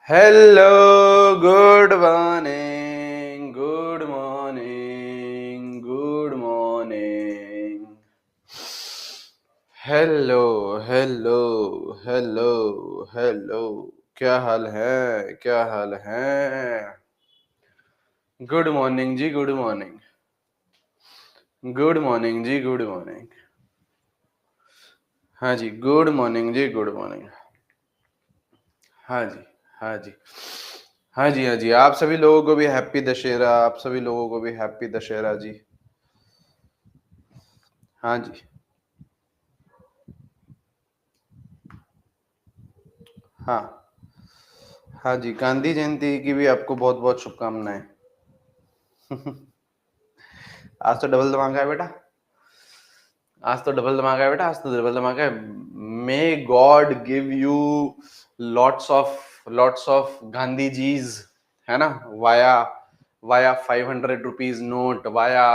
Hello, good morning, good morning, good morning. Hello, hello, hello, hello. क्या हाल है? क्या हाल है? गुड मॉर्निंग जी, good morning. Good morning जी, good morning. हाँ जी, good morning जी, good morning. हाँ जी, हाँ जी, हाँ जी, हाँ जी। आप सभी लोगों को भी हैप्पी दशहरा। आप सभी लोगों को भी हैप्पी दशहरा जी। हाँ जी, हाँ, हाँ जी। गांधी जयंती की भी आपको बहुत बहुत शुभकामनाएं। आज तो डबल धमाका है बेटा। आज तो डबल धमाका है बेटा। आज तो डबल धमाका है। May God give you lots of Gandhi jis, है ना। Via via 500 rupees note, via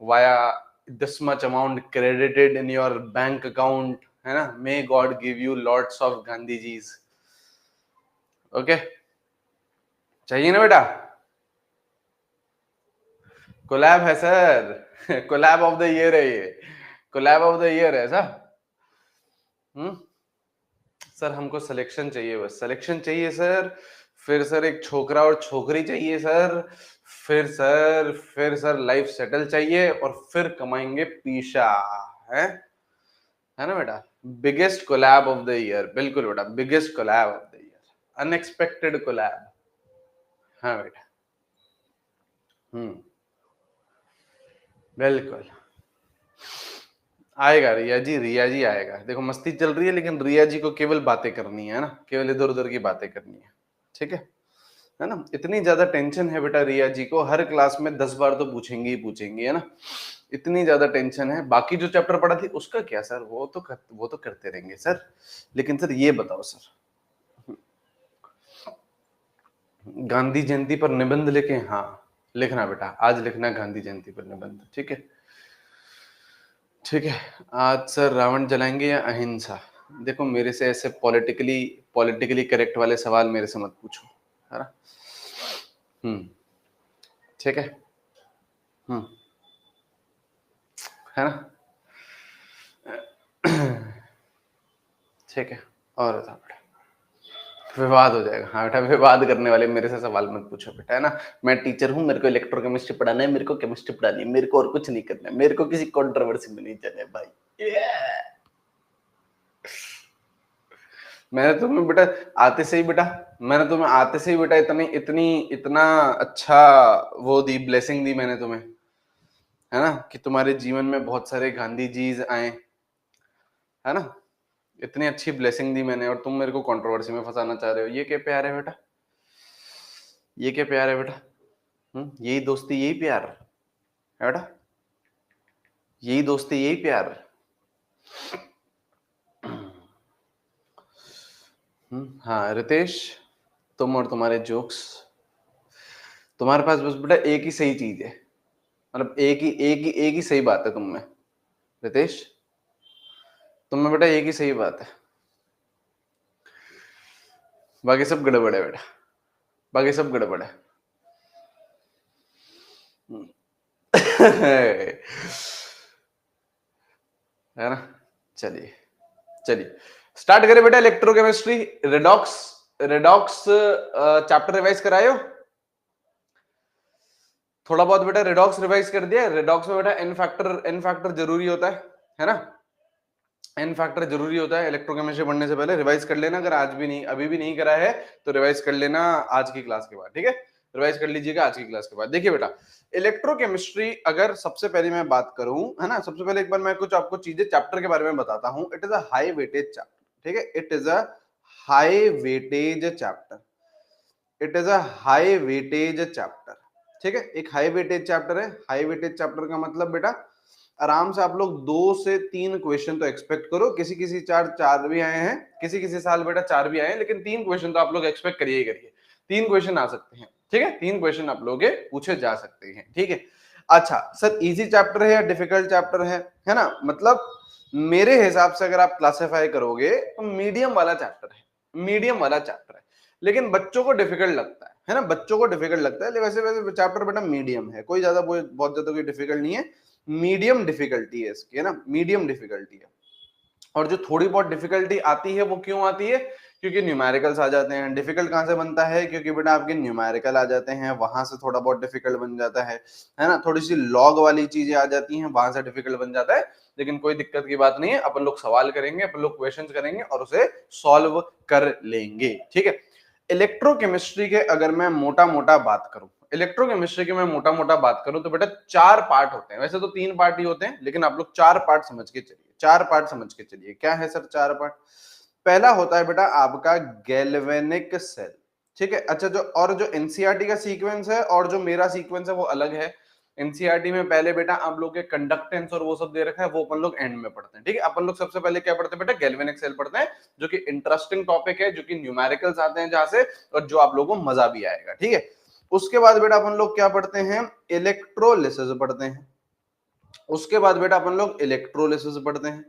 via this much amount credited in your bank account, है ना। May God give you lots of Gandhi jis. Okay, चाहिए ना बेटा। कोलैब है sir. Collab of the year है ये। कोलैब ऑफ द ईयर है sir. Hmm sir, हमको सिलेक्शन चाहिए, बस सिलेक्शन चाहिए सर। फिर सर एक छोकरा और छोकरी चाहिए सर। फिर सर लाइफ सेटल चाहिए और फिर कमाएंगे पीशा। है है ना बेटा। Biggest collab of the year, बिल्कुल बेटा, biggest collab of the year. Unexpected collab. हाँ बेटा। हम्म बिल्कुल आएगा। रिया जी आएगा। देखो मस्ती चल रही है, लेकिन रिया जी को केवल बातें करनी है ना, केवल इधर उधर की बातें करनी है। ठीक है ना। इतनी ज्यादा टेंशन है बेटा रिया जी को, हर क्लास में 10 बार तो पूछेंगे ही पूछेंगे, है ना। इतनी ज्यादा टेंशन है। बाकी जो चैप्टर पढ़ा थी उसका क्या सर, वो तो करते रहेंगे सर। लेकिन सर ये बताओ सर, गांधी जयंती पर निबंध लिखे। हाँ, लिखना बेटा, आज लिखना गांधी जयंती पर निबंध। ठीक है, ठीक है। आज सर रावण जलाएंगे या अहिंसा। देखो मेरे से ऐसे पॉलिटिकली करेक्ट वाले सवाल मेरे से मत पूछो, है ना। हम्म ठीक है। हम्म है ना। ठीक है। और बताओ बेटा। विवाद हो जाएगा। हाँ बेटा, विवाद करने वाले मेरे से सवाल मत पूछो बेटा, है ना। मैं टीचर हूँ, मेरे को इलेक्ट्रोकेमिस्ट्री पढ़ाना है, मेरे को केमिस्ट्री पढ़ानी है, मेरे को और कुछ नहीं करना है, मेरे को किसी कंट्रोवर्सी में नहीं जाना है भाई। yeah! मैंने तुम्हें बेटा आते से ही बेटा मैंने तुम्हें आते से ही बेटा इतनी इतनी इतना अच्छा वो दी, ब्लेसिंग दी मैंने तुम्हें, है ना, कि तुम्हारे जीवन में बहुत सारे गांधी जीज आए, है ना। इतनी अच्छी ब्लेसिंग दी मैंने, और तुम मेरे को कंट्रोवर्सी में फंसाना चाह रहे हो। ये क्या प्यार है बेटा, ये क्या प्यार है बेटा। यही दोस्ती, यही प्यार है बेटा, यही दोस्ती, यही प्यार। हाँ रितेश, तुम और तुम्हारे जोक्स। तुम्हारे पास बस बेटा एक ही सही चीज है, मतलब एक ही सही बात है तुम में रितेश। तुम में बेटा एक ही सही बात है, बाकी सब गड़बड़ है बेटा, बाकी सब गड़बड़ है। है ना। चलिए, चलिए स्टार्ट करें बेटा। Electrochemistry redox, redox chapter revise कराए हो। थोड़ा बहुत बेटा रेडॉक्स रिवाइज कर दिया। रेडॉक्स में बेटा एन फैक्टर जरूरी होता है ना। एन फैक्टर जरूरी होता है। इलेक्ट्रोकेमिस्ट्री पढ़ने से पहले रिवाइज कर लेना, अगर आज भी नहीं, अभी भी नहीं करा है तो रिवाइज कर लेना आज की क्लास के बाद। ठीक है, रिवाइज कर लीजिएगा आज की क्लास के बाद। देखिए बेटा, इलेक्ट्रोकेमिस्ट्री अगर सबसे पहले मैं बात करूं, है ना, सबसे पहले एक बार मैं कुछ आपको चीजें चैप्टर के बारे में बताता हूं। It is a high weightage chapter. ठीक है, it is a high weightage chapter. It is a high weightage chapter. ठीक है, एक हाई वेटेज चैप्टर है। हाई वेटेज चैप्टर का मतलब बेटा, आराम से आप लोग 2 से 3 क्वेश्चन तो एक्सपेक्ट करो। किसी किसी चार चार भी आए हैं, किसी किसी साल बेटा 4 भी आए हैं, लेकिन 3 क्वेश्चन तो आप लोग एक्सपेक्ट करिए ही करिए। 3 क्वेश्चन आ सकते हैं। ठीक है, 3 क्वेश्चन आप लोग के पूछे जा सकते हैं। ठीक है। अच्छा सर, इजी चैप्टर है या डिफिकल्ट चैप्टर है ना, मतलब मेरे हिसाब से अगर आप क्लासिफाई करोगे तो मीडियम वाला चैप्टर है, मीडियम वाला चैप्टर है। लेकिन बच्चों को डिफिकल्ट लगता है ना, बच्चों को डिफिकल्ट लगता है। वैसे वैसे चैप्टर बेटा मीडियम है, कोई ज्यादा बहुत ज्यादा कोई डिफिकल्ट नहीं है, मीडियम डिफिकल्टी है इसकी, है ना, मीडियम डिफिकल्टी है। और जो थोड़ी बहुत डिफिकल्टी आती है वो क्यों आती है, क्योंकि न्यूमेरिकल्स आ जाते हैं। डिफिकल्ट कहां से बनता है, क्योंकि बेटा आपके न्यूमेरिकल आ जाते हैं, वहां से थोड़ा बहुत डिफिकल्ट बन जाता है ना, थोड़ी सी लॉग वाली चीजें आ जाती हैं, वहां से डिफिकल्ट बन जाता है। लेकिन कोई दिक्कत की बात नहीं है, अपन लोग सवाल करेंगे, अपन लोग क्वेश्चन करेंगे और उसे सॉल्व कर लेंगे, ठीक है। इलेक्ट्रोकेमिस्ट्री के अगर मैं मोटा मोटा बात करूं, इलेक्ट्रोकेमिस्ट्री की मैं मोटा मोटा बात करूं तो बेटा 4 पार्ट होते हैं, वैसे तो 3 पार्ट ही होते हैं, लेकिन आप लोग 4 पार्ट समझ के चलिए, 4 पार्ट समझ के चलिए। क्या है सर 4 पार्ट? पहला होता है बेटा आपका गैल्वेनिक सेल, ठीक है। अच्छा, जो एनसीईआरटी का सीक्वेंस है और जो मेरा सीक्वेंस है वो अलग है। एनसीईआरटी में पहले बेटा आप लोग के कंडक्टेंस और वो सब दे रखा है, वो अपन लोग एंड में पढ़ते हैं, ठीक है। अपन लोग सबसे पहले क्या पढ़ते हैं बेटा, गैल्वेनिक सेल पढ़ते हैं, जो कि इंटरेस्टिंग टॉपिक है, जो कि न्यूमेरिकल्स आते हैं जहां से, और जो आप लोगों को मजा भी आएगा, ठीक है। उसके बाद बेटा अपन लोग क्या पढ़ते हैं, इलेक्ट्रोलिसिस पढ़ते हैं। उसके बाद बेटा अपन लोग इलेक्ट्रोलिसिस पढ़ते हैं,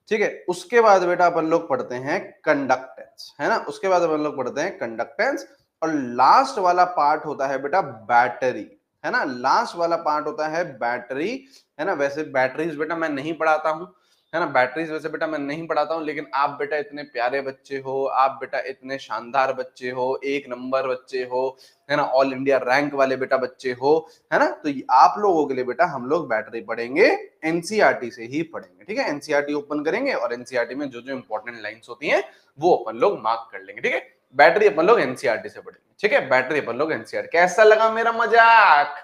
ठीक है। उसके बाद बेटा अपन लोग पढ़ते हैं कंडक्टेंस, है ना, उसके बाद अपन लोग पढ़ते हैं कंडक्टेंस। और लास्ट वाला पार्ट होता है बेटा बैटरी, है ना, लास्ट वाला पार्ट होता है बैटरी, है ना। वैसे बैटरीज बेटा मैं नहीं पढ़ाता हूं, है ना, बैटरीज वैसे बेटा मैं नहीं पढ़ाता हूं, लेकिन आप बेटा इतने प्यारे बच्चे हो, आप बेटा इतने शानदार बच्चे हो, 1 नंबर बच्चे हो, है ना, ऑल इंडिया रैंक वाले बेटा बच्चे हो, है ना, तो आप लोगों के लिए बेटा हम लोग बैटरी पढ़ेंगे, एनसीईआरटी से ही पढ़ेंगे, ठीक है। एनसीईआरटी ओपन करेंगे और एनसीईआरटी में जो जो इंपॉर्टेंट लाइंस होती हैं वो अपन लोग मार्क कर लेंगे, ठीक है। बैटरी अपन लोग एनसीईआरटी से पढ़ेंगे, ठीक है, बैटरी अपन लोग एनसीईआरटी। कैसा लगा मेरा मजाक,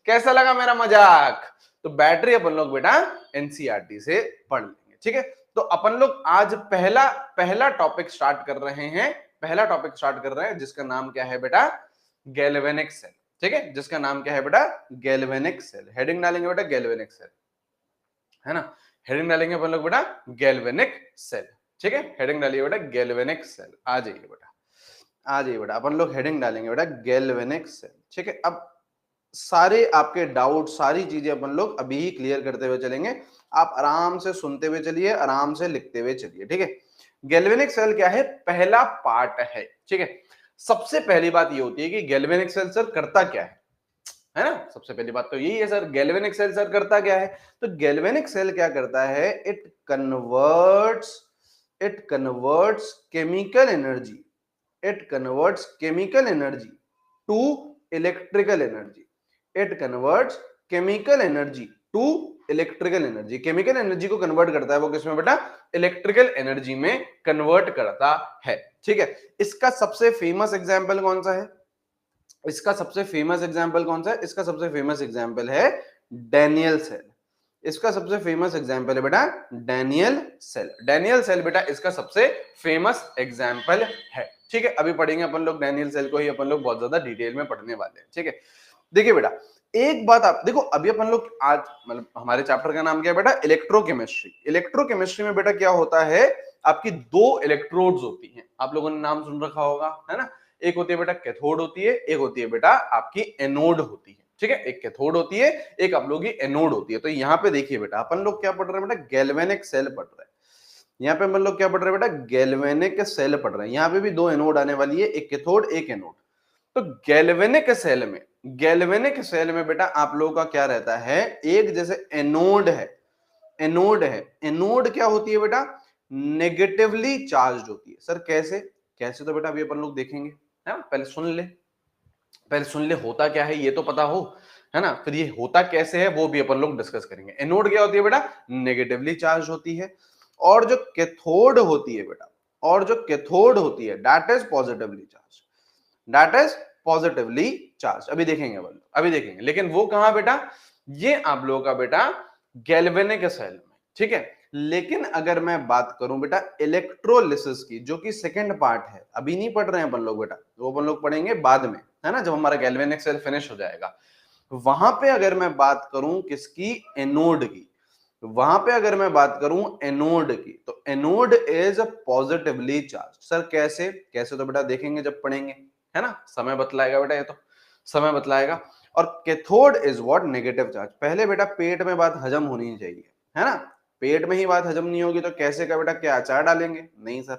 कैसा लगा मेरा मजाक? तो बैटरी अपन लोग बेटा एनसीईआरटी से पढ़ लेंगे, ठीक है। तो अपन लोग आज पहला पहला टॉपिक स्टार्ट कर रहे हैं, पहला टॉपिक स्टार्ट कर रहे हैं, जिसका नाम क्या है बेटा, गैल्वेनिक सेल, ठीक है, जिसका नाम क्या है बेटा, गैल्वेनिक सेल। हेडिंग डालेंगे बेटा गैल्वेनिक सेल, है ना, हेडिंग डालेंगे अपन लोग बेटा गैल्वेनिक सेल, ठीक है। हेडिंग डालिए बेटा गैल्वेनिक सेल, आ जाइए बेटा, आ जाइए बेटा, अपन लोग हेडिंग डालेंगे बेटा गैल्वेनिक सेल, ठीक है। अब सारे आपके डाउट, सारी चीजें अपन लोग अभी ही क्लियर करते हुए चलेंगे। आप आराम से सुनते हुए चलिए, आराम से लिखते हुए चलिए, ठीक है। गैल्वेनिक सेल क्या है, पहला पार्ट है, ठीक है। सबसे पहली बात ये होती है कि गैल्वेनिक सेल सर करता क्या है ना, सबसे पहली बात तो यही है सर, गैल्वेनिक सेल सर करता क्या है। तो गैल्वेनिक सेल क्या करता है, it converts chemical energy, it converts chemical energy to electrical energy, it converts chemical energy to electrical energy. Chemical energy को कन्वर्ट करता है वो किसमें बेटा, इलेक्ट्रिकल एनर्जी में कन्वर्ट करता है, ठीक है। इसका सबसे फेमस एग्जांपल कौन सा है, इसका सबसे फेमस एग्जांपल कौन सा है, इसका सबसे फेमस एग्जांपल है डैनियल सेल। इसका सबसे फेमस एग्जांपल है बेटा डैनियल सेल, डैनियल सेल बेटा इसका सबसे फेमस एग्जांपल है, ठीक है। अभी पढ़ेंगे अपन लोग डैनियल सेल को ही, अपन लोग बहुत ज्यादा डिटेल में पढ़ने वाले हैं, ठीक है। देखिए बेटा एक बात आप देखो, अभी अपन लोग आज मतलब हमारे चैप्टर का नाम क्या है बेटा, इलेक्ट्रोकेमिस्ट्री। इलेक्ट्रोकेमिस्ट्री में बेटा क्या होता है, आपकी 2 इलेक्ट्रोड्स होती हैं, आप लोगों ने नाम सुन रखा होगा, है ना। एक होती है बेटा कैथोड होती है, एक होती है बेटा आपकी एनोड होती है, ठीक है। एक कैथोड होती है, एक आप लोगों की एनोड होती है। तो यहाँ पे देखिए बेटा अपन लोग क्या पढ़ रहे हैं बेटा, गैल्वेनिक सेल पढ़ रहे हैं। यहाँ पे अपन लोग क्या पढ़ रहे हैं बेटा, गैल्वेनिक सेल पढ़ रहे हैं। यहाँ पे भी 2 एनोड आने वाली है, एक कैथोड एक एनोड। तो गैल्वेनिक सेल में बेटा आप लोगों का क्या रहता है, एक जैसे एनोड है, एनोड है, एनोड क्या होती है बेटा, नेगेटिवली चार्ज होती है। सर कैसे, कैसे तो बेटा अभी अपन लोग देखेंगे, है ना, पहले सुन ले, पहले सुन ले होता क्या है ये तो पता हो, है ना, फिर ये होता कैसे है वो भी अपन लोग डिस्कस करेंगे। एनोड क्या होती है बेटा, नेगेटिवली चार्ज होती है, और जो कैथोड होती है बेटा, और जो कैथोड होती है that is positively charge, that is positively charge. अभी देखेंगे अपन, अभी देखेंगे, लेकिन वो कहां बेटा, ये आप लोगों का बेटा गैल्वेनिक सेल में, ठीक है। लेकिन अगर मैं बात करूं बेटा इलेक्ट्रोलिसिस की, जो कि सेकंड पार्ट है, अभी नहीं पढ़ रहे हैं अपन लोग बेटा, वो अपन लोग पढ़ेंगे बाद में, है ना, जब हमारा गैल्वेनिक सेल फिनिश हो जाएगा। वहां पे अगर मैं बात करूं किसकी, एनोड की, वहां पे अगर मैं बात करूं एनोड की, तो anode is positively charge. Sir कैसे, कैसे तो बेटा देखेंगे जब पढ़ेंगे, है ना, समय बतलाएगा बेटा, ये तो समय बतलाएगा। और cathode is what, negative charge. पहले बेटा पेट में बात हजम होनी चाहिए, है ना, पेट में ही बात हजम नहीं होगी तो कैसे का बेटा, क्या अचार डालेंगे, नहीं सर,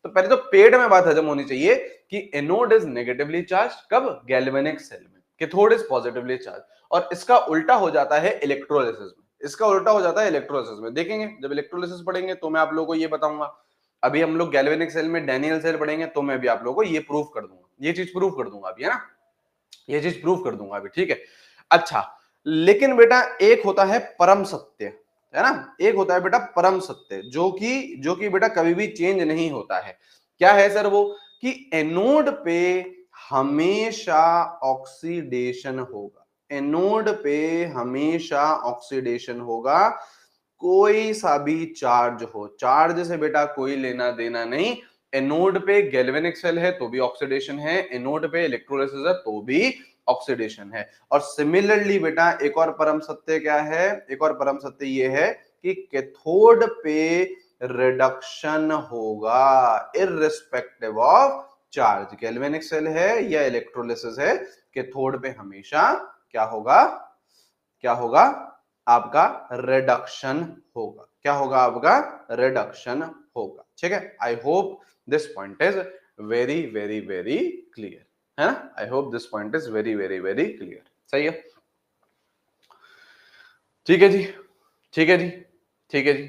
तो पहले तो पेड़ में बात हजम होनी चाहिए कि एनोड इज नेगेटिवली चार्ज, कब? गैल्वेनिक सेल में। Cathode is positively charge. और इसका उल्टा हो जाता है इलेक्ट्रोलिसिस में, इसका उल्टा हो जाता है इलेक्ट्रोलिसिस में। देखेंगे जब इलेक्ट्रोलिसिस पढ़ेंगे तो मैं आप लोगों को ये बताऊंगा। अभी हम लोग गैल्वेनिक सेल में डैनियल सेल पढ़ेंगे तो मैं भी आप लोगों को ये प्रूफ कर दूंगा, ये चीज प्रूफ कर दूंगा अभी, है ना, ये चीज प्रूफ कर दूंगा अभी, ठीक है। अच्छा, लेकिन बेटा एक होता है परम सत्य, है ना, एक होता है बेटा परम सत्य, जो कि बेटा कभी भी चेंज नहीं होता है। क्या है सर वो? कि एनोड पे हमेशा ऑक्सीडेशन होगा, एनोड पे हमेशा ऑक्सीडेशन होगा, कोई सा भी चार्ज हो, चार्ज से बेटा कोई लेना देना नहीं। एनोड पे गैल्वेनिक सेल है तो भी ऑक्सीडेशन है, एनोड पे इलेक्ट्रोलिसिस है तो भी ऑक्सीडेशन है। और सिमिलरली बेटा एक और परम सत्य क्या है? एक और परम सत्य ये है कि कैथोड पे रिडक्शन होगा irrespective of charge. Galvanic cell है या इलेक्ट्रोलिसिस है, कैथोड पे हमेशा क्या होगा? क्या होगा? आपका रिडक्शन होगा। क्या होगा? आपका रिडक्शन होगा। ठीक है, I hope this point is very very very clear, है ना? I hope this point is very very very clear. सही है, ठीक है जी, ठीक है जी, ठीक है जी,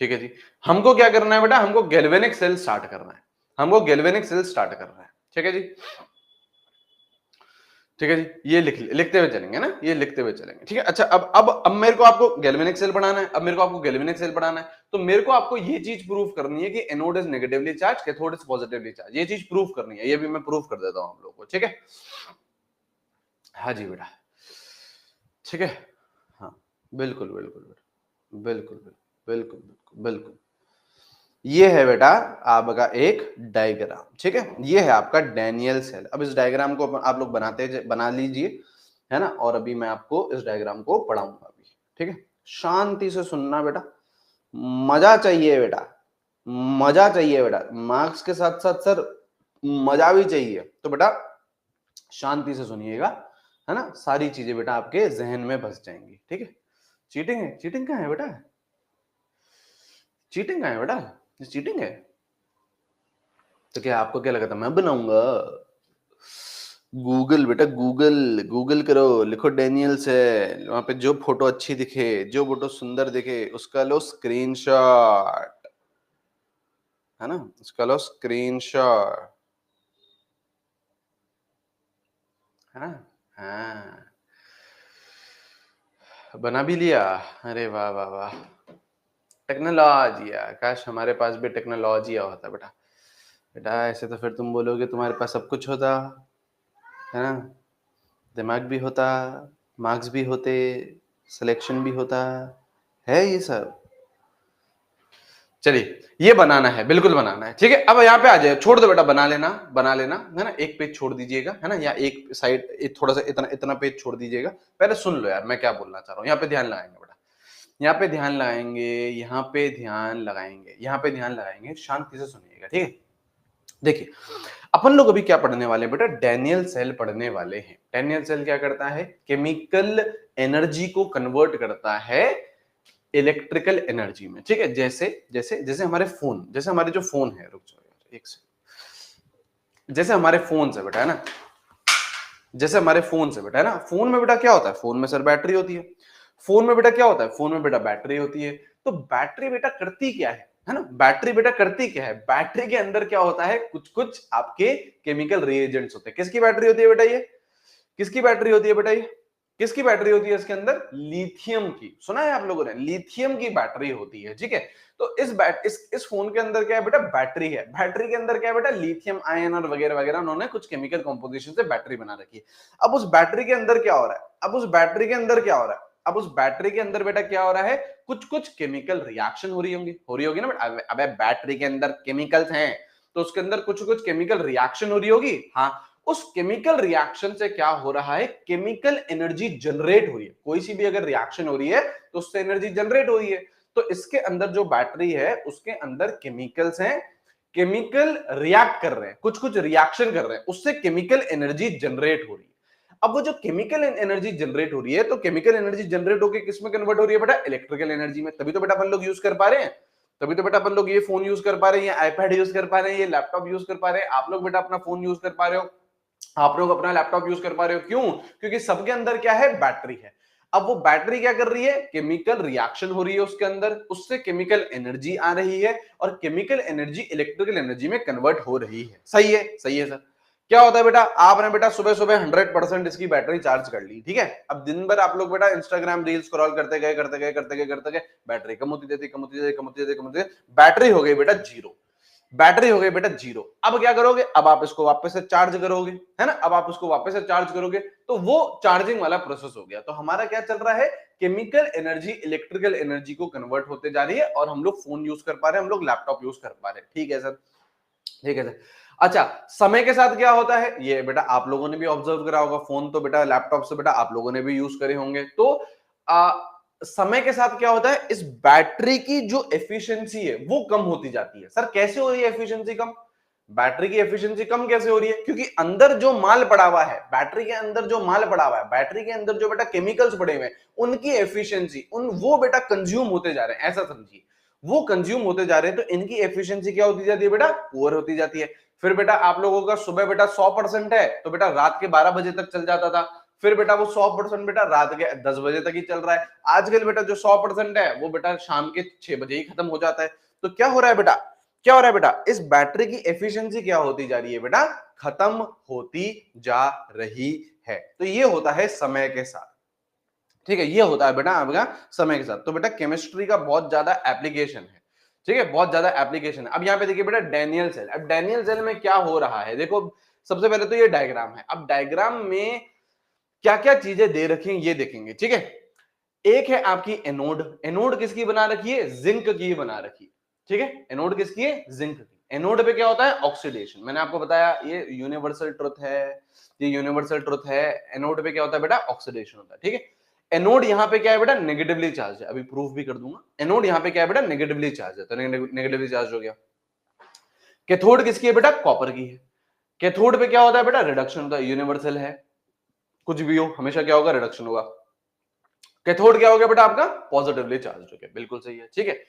ठीक है जी। हमको क्या करना है बेटा? हमको गैल्वेनिक सेल स्टार्ट करना है, हमको गैल्वेनिक सेल स्टार्ट करना है। ठीक है जी, ठीक है जी, ये लिखते हुए चलेंगे ना, ये लिखते हुए चलेंगे, ठीक है। अच्छा, अब मेरे को आपको गैल्वेनिक सेल पढ़ाना है, अब मेरे को आपको गैल्वेनिक सेल पढ़ाना है, तो मेरे को आपको ये चीज प्रूफ करनी है कि anode is negatively charge, cathode is positively charge. ये चीज प्रूफ करनी है, ये भी मैं प्रूफ कर देता हूं आप लोगों को, ठीक है। हाँ जी बेटा, ठीक है, हाँ बिल्कुल बिल्कुल बिल्कुल बिल्कुल बिल्कुल बिल्कुल बिल्कुल। ये है बेटा आपका एक डायग्राम, ठीक है, ये है आपका डैनियल सेल। अब इस डायग्राम को आप लोग बना लीजिए, है ना, और अभी मैं आपको इस डायग्राम को पढ़ाऊंगा अभी, ठीक है। शांति से सुनना बेटा, मजा चाहिए बेटा, मजा चाहिए बेटा, मार्क्स के साथ साथ सर मजा भी चाहिए, तो बेटा शांति से सुनिएगा, है ना, सारी चीजें बेटा आपके जहन में बस जाएंगी, ठीक है। चीटिंग है? चीटिंग कहाँ है बेटा? चीटिंग कहाँ है बेटा? ये चीटिंग है? तो क्या आपको क्या लगा था मैं बनाऊंगा? गूगल बेटा, गूगल गूगल करो, लिखो डैनियल से, वहां पे जो फोटो अच्छी दिखे, जो फोटो सुंदर दिखे उसका लो स्क्रीनशॉट, है ना, उसका लो स्क्रीनशॉट, है ना। हाँ, बना भी लिया? अरे वाह वाह वाह, टेक्नोलॉजी, काश हमारे पास भी टेक्नोलॉजी होता बेटा। बेटा ऐसे तो फिर तुम बोलोगे तुम्हारे पास सब कुछ होता, है ना, दिमाग भी होता, मार्क्स भी होते, सिलेक्शन भी होता, है ये सब। चलिए, ये बनाना है, बिल्कुल बनाना है, ठीक है। अब यहाँ पे आ जाए, छोड़ दो बेटा, बना लेना, बना लेना, है ना, एक पेज छोड़ दीजिएगा, है ना, या एक साइड थोड़ा सा इतना इतना पेज छोड़ दीजिएगा। पहले सुन लो यार मैं क्या बोलना चाह रहा हूँ, यहाँ पे ध्यान लगाएंगे बेटा, यहाँ पे ध्यान लगाएंगे, यहाँ पे ध्यान लगाएंगे, यहाँ पे ध्यान लगाएंगे, शांति से सुनिएगा, ठीक है। देखिए, अपन लोग अभी क्या पढ़ने वाले हैं बेटा? डैनियल सेल पढ़ने वाले हैं। डैनियल सेल क्या करता है? केमिकल एनर्जी को कन्वर्ट करता है इलेक्ट्रिकल एनर्जी में, ठीक है। जैसे जैसे जैसे हमारे फोन, जैसे हमारे जो फोन है, रुक जाओ यार एक सेकंड, जैसे हमारे फोन से बेटा, है ना, जैसे हमारे फोन से बेटा, है ना, फोन में बेटा क्या होता है? फोन में सर बैटरी होती है। फोन में बेटा क्या होता है? फोन में बेटा बैटरी होती है। तो बैटरी बेटा करती क्या है ना, बैटरी बेटा करती क्या है? बैटरी के अंदर क्या होता है? कुछ कुछ आपके केमिकल रिएजेंट्स होते हैं। किसकी बैटरी होती है बेटा ये? किसकी बैटरी होती है बेटा ये? किसकी बैटरी होती है इसके अंदर? लिथियम की। सुना है आप लोगों ने? लिथियम की बैटरी होती है, ठीक है। तो इस फोन के अंदर क्या है बेटा? बैटरी है। बैटरी के अंदर क्या है बेटा? लिथियम आयन और वगैरह वगैरह, उन्होंने कुछ केमिकल कंपोजिशन से बैटरी बना रखी है। अब उस बैटरी के अंदर क्या हो रहा है? अब उस बैटरी के अंदर क्या हो रहा है? अब उस बैटरी के अंदर बेटा क्या हो रहा है? कुछ कुछ केमिकल रिएक्शन हो रही होगी ना बेटा। अबे बैटरी के अंदर केमिकल्स हैं, तो उसके अंदर कुछ कुछ केमिकल रिएक्शन हो रही होगी। हाँ, उस केमिकल रिएक्शन से क्या हो रहा है? केमिकल एनर्जी जनरेट हो रही है। कोई सी भी अगर रिएक्शन हो रही है तो उससे एनर्जी जनरेट हो रही है। तो इसके अंदर जो बैटरी है उसके अंदर केमिकल्स हैं, केमिकल रिएक्ट कर रहे हैं, कुछ कुछ रिएक्शन कर रहे हैं, उससे केमिकल एनर्जी जनरेट हो रही है। अब वो जो केमिकल एनर्जी जनरेट हो रही है, तो केमिकल एनर्जी जनरेट होकर किस में कन्वर्ट हो रही है बेटा? इलेक्ट्रिकल एनर्जी में। तभी तो बेटा अपन लोग यूज कर पा रहे हैं, तभी तो बेटा अपन लोग ये फोन यूज कर पा रहे हैं, ये आईपैड यूज कर पा रहे हैं, ये लैपटॉप यूज कर पा रहे हैं, आप लोग बेटा अपना फोन यूज कर पा रहे हो, आप लोग अपना लैपटॉप यूज कर पा रहे हो। क्यों? क्योंकि सबके अंदर क्या है? बैटरी है। अब वो बैटरी क्या कर रही है? केमिकल रिएक्शन हो रही है उसके अंदर, उससे केमिकल एनर्जी आ रही है और केमिकल एनर्जी इलेक्ट्रिकल एनर्जी में कन्वर्ट हो रही है। सही है? सही है सर। क्या होता है बेटा, आपने बेटा सुबह सुबह 100% इसकी बैटरी चार्ज कर ली, ठीक है। अब दिन भर आप लोग बेटा इंस्टाग्राम रील स्क्रॉल करते गए करते गए करते गए करते गए, बैटरी कम होती जाती, कम होती जाती, कम होती जाती, कम होती जाती, बैटरी हो गई बेटा जीरो। बैटरी हो गई बेटा जीरो। अब क्या करोगे? अब आप इसको वापस से चार्ज करोगे, है ना। अब आप उसको वापस से चार्ज करोगे तो वो चार्जिंग वाला प्रोसेस हो गया। तो हमारा क्या चल रहा है? केमिकल एनर्जी इलेक्ट्रिकल एनर्जी को कन्वर्ट होते जा रही है और हम लोग फोन यूज कर पा रहे हैं, हम लोग लैपटॉप यूज कर पा रहे हैं। ठीक है सर, ठीक है सर। अच्छा, समय के साथ क्या होता है ये बेटा आप लोगों ने भी ऑब्जर्व करा होगा, फोन तो बेटा लैपटॉप से बेटा आप लोगों ने भी यूज करे होंगे। तो आ, समय के साथ क्या होता है, इस बैटरी की जो एफिशिएंसी है वो कम होती जाती है। सर कैसे हो रही है एफिशिएंसी कम? बैटरी की एफिशिएंसी कम कैसे हो रही है? क्योंकि अंदर जो माल पड़ा हुआ है, बैटरी के अंदर जो माल पड़ा हुआ है, बैटरी के अंदर जो बेटा केमिकल्स पड़े हुए हैं, उनकी एफिशिएंसी वो बेटा कंज्यूम होते जा रहे हैं, ऐसा समझिए। वो कंज्यूम होते जा रहे हैं तो इनकी एफिशिएंसी क्या होती जाती है बेटा? पुअर होती जाती है। फिर बेटा आप लोगों का सुबह बेटा 100% है तो बेटा रात के 12 बजे तक चल जाता था। फिर बेटा वो 100% बेटा रात के 10 बजे तक ही चल रहा है। आजकल बेटा जो 100% है वो बेटा शाम के 6 बजे ही खत्म हो जाता है। तो क्या हो रहा है बेटा? क्या हो रहा है बेटा? इस बैटरी की एफिशिएंसी क्या होती जा रही है बेटा? खत्म होती जा रही है। तो ये होता है समय के साथ। ठीक है, ये होता है बेटा आपका समय के साथ। तो बेटा केमिस्ट्री का बहुत ज्यादा एप्लीकेशन है, ठीक है, बहुत ज्यादा एप्लीकेशन है। अब यहाँ पे देखिए बेटा डैनियल सेल। अब डैनियल सेल में क्या हो रहा है देखो, सबसे पहले तो ये डायग्राम है। अब डायग्राम में क्या क्या चीजें दे रखी हैं ये देखेंगे, ठीक है। एक है आपकी एनोड। एनोड किसकी बना रखी है? जिंक की बना रखी है, ठीक है। एनोड किसकी है? जिंक की। एनोड पे क्या होता है? ऑक्सीडेशन। मैंने आपको बताया ये यूनिवर्सल ट्रुथ है, ये यूनिवर्सल ट्रुथ है। एनोड पे क्या होता है बेटा? ऑक्सीडेशन होता है, ठीक है। एनोड यहाँ पे क्या है बेटा? नेगेटिवली चार्ज है। अभी प्रूफ भी कर दूंगा। एनोड यहाँ पे क्या है बेटा? नेगेटिवली चार्ज है, तो नेगेटिवली चार्ज हो गया। कैथोड किसकी है बेटा? कॉपर की है। कैथोड पे क्या होता है बेटा? रिडक्शन होता है। यूनिवर्सल है, कुछ भी हो हमेशा क्या होगा? रिडक्शन होगा। कैथोड क्या हो गया बेटा आपका? पॉजिटिवली चार्ज हो गया। बिल्कुल सही है, ठीक है।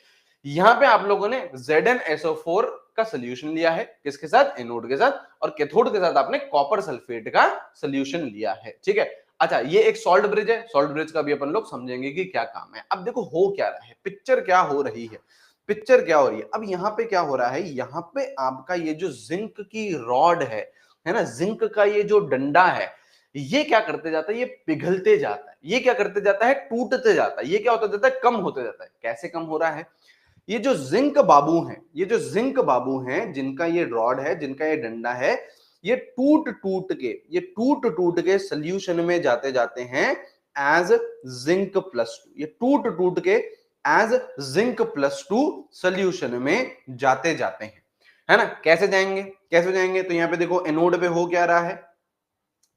यहां पे आप लोगों ने ZnSO4 का सोल्यूशन लिया है, किसके साथ? एनोड के साथ। और कैथोड के साथ आपने कॉपर सल्फेट का सोल्यूशन लिया है, ठीक है। अच्छा, ये एक सॉल्ट ब्रिज है। सॉल्ट ब्रिज का भी अपन लोग समझेंगे कि क्या काम है। अब देखो हो क्या रहा है, पिक्चर क्या हो रही है, पिक्चर क्या हो रही है। अब यहाँ पे क्या हो रहा है, यहाँ पे आपका ये जो जिंक की रॉड है ना, जिंक का ये जो डंडा है, ये क्या करते जाता है? ये पिघलते जाता है। ये क्या करते जाता है? टूटते जाता है। ये क्या होता जाता है? कम होते जाता है। कैसे कम हो रहा है? ये जो जिंक बाबू हैं, ये जो जिंक बाबू हैं, जिनका ये रॉड है, जिनका ये डंडा है, ये टूट टूट के सोल्यूशन में जाते जाते हैं एज जिंक+2। ये टूट टूट के एज जिंक+2 सोल्यूशन में जाते जाते हैं, है ना। कैसे जाएंगे? कैसे जाएंगे? तो यहां पे देखो एनोड पे हो क्या रहा है,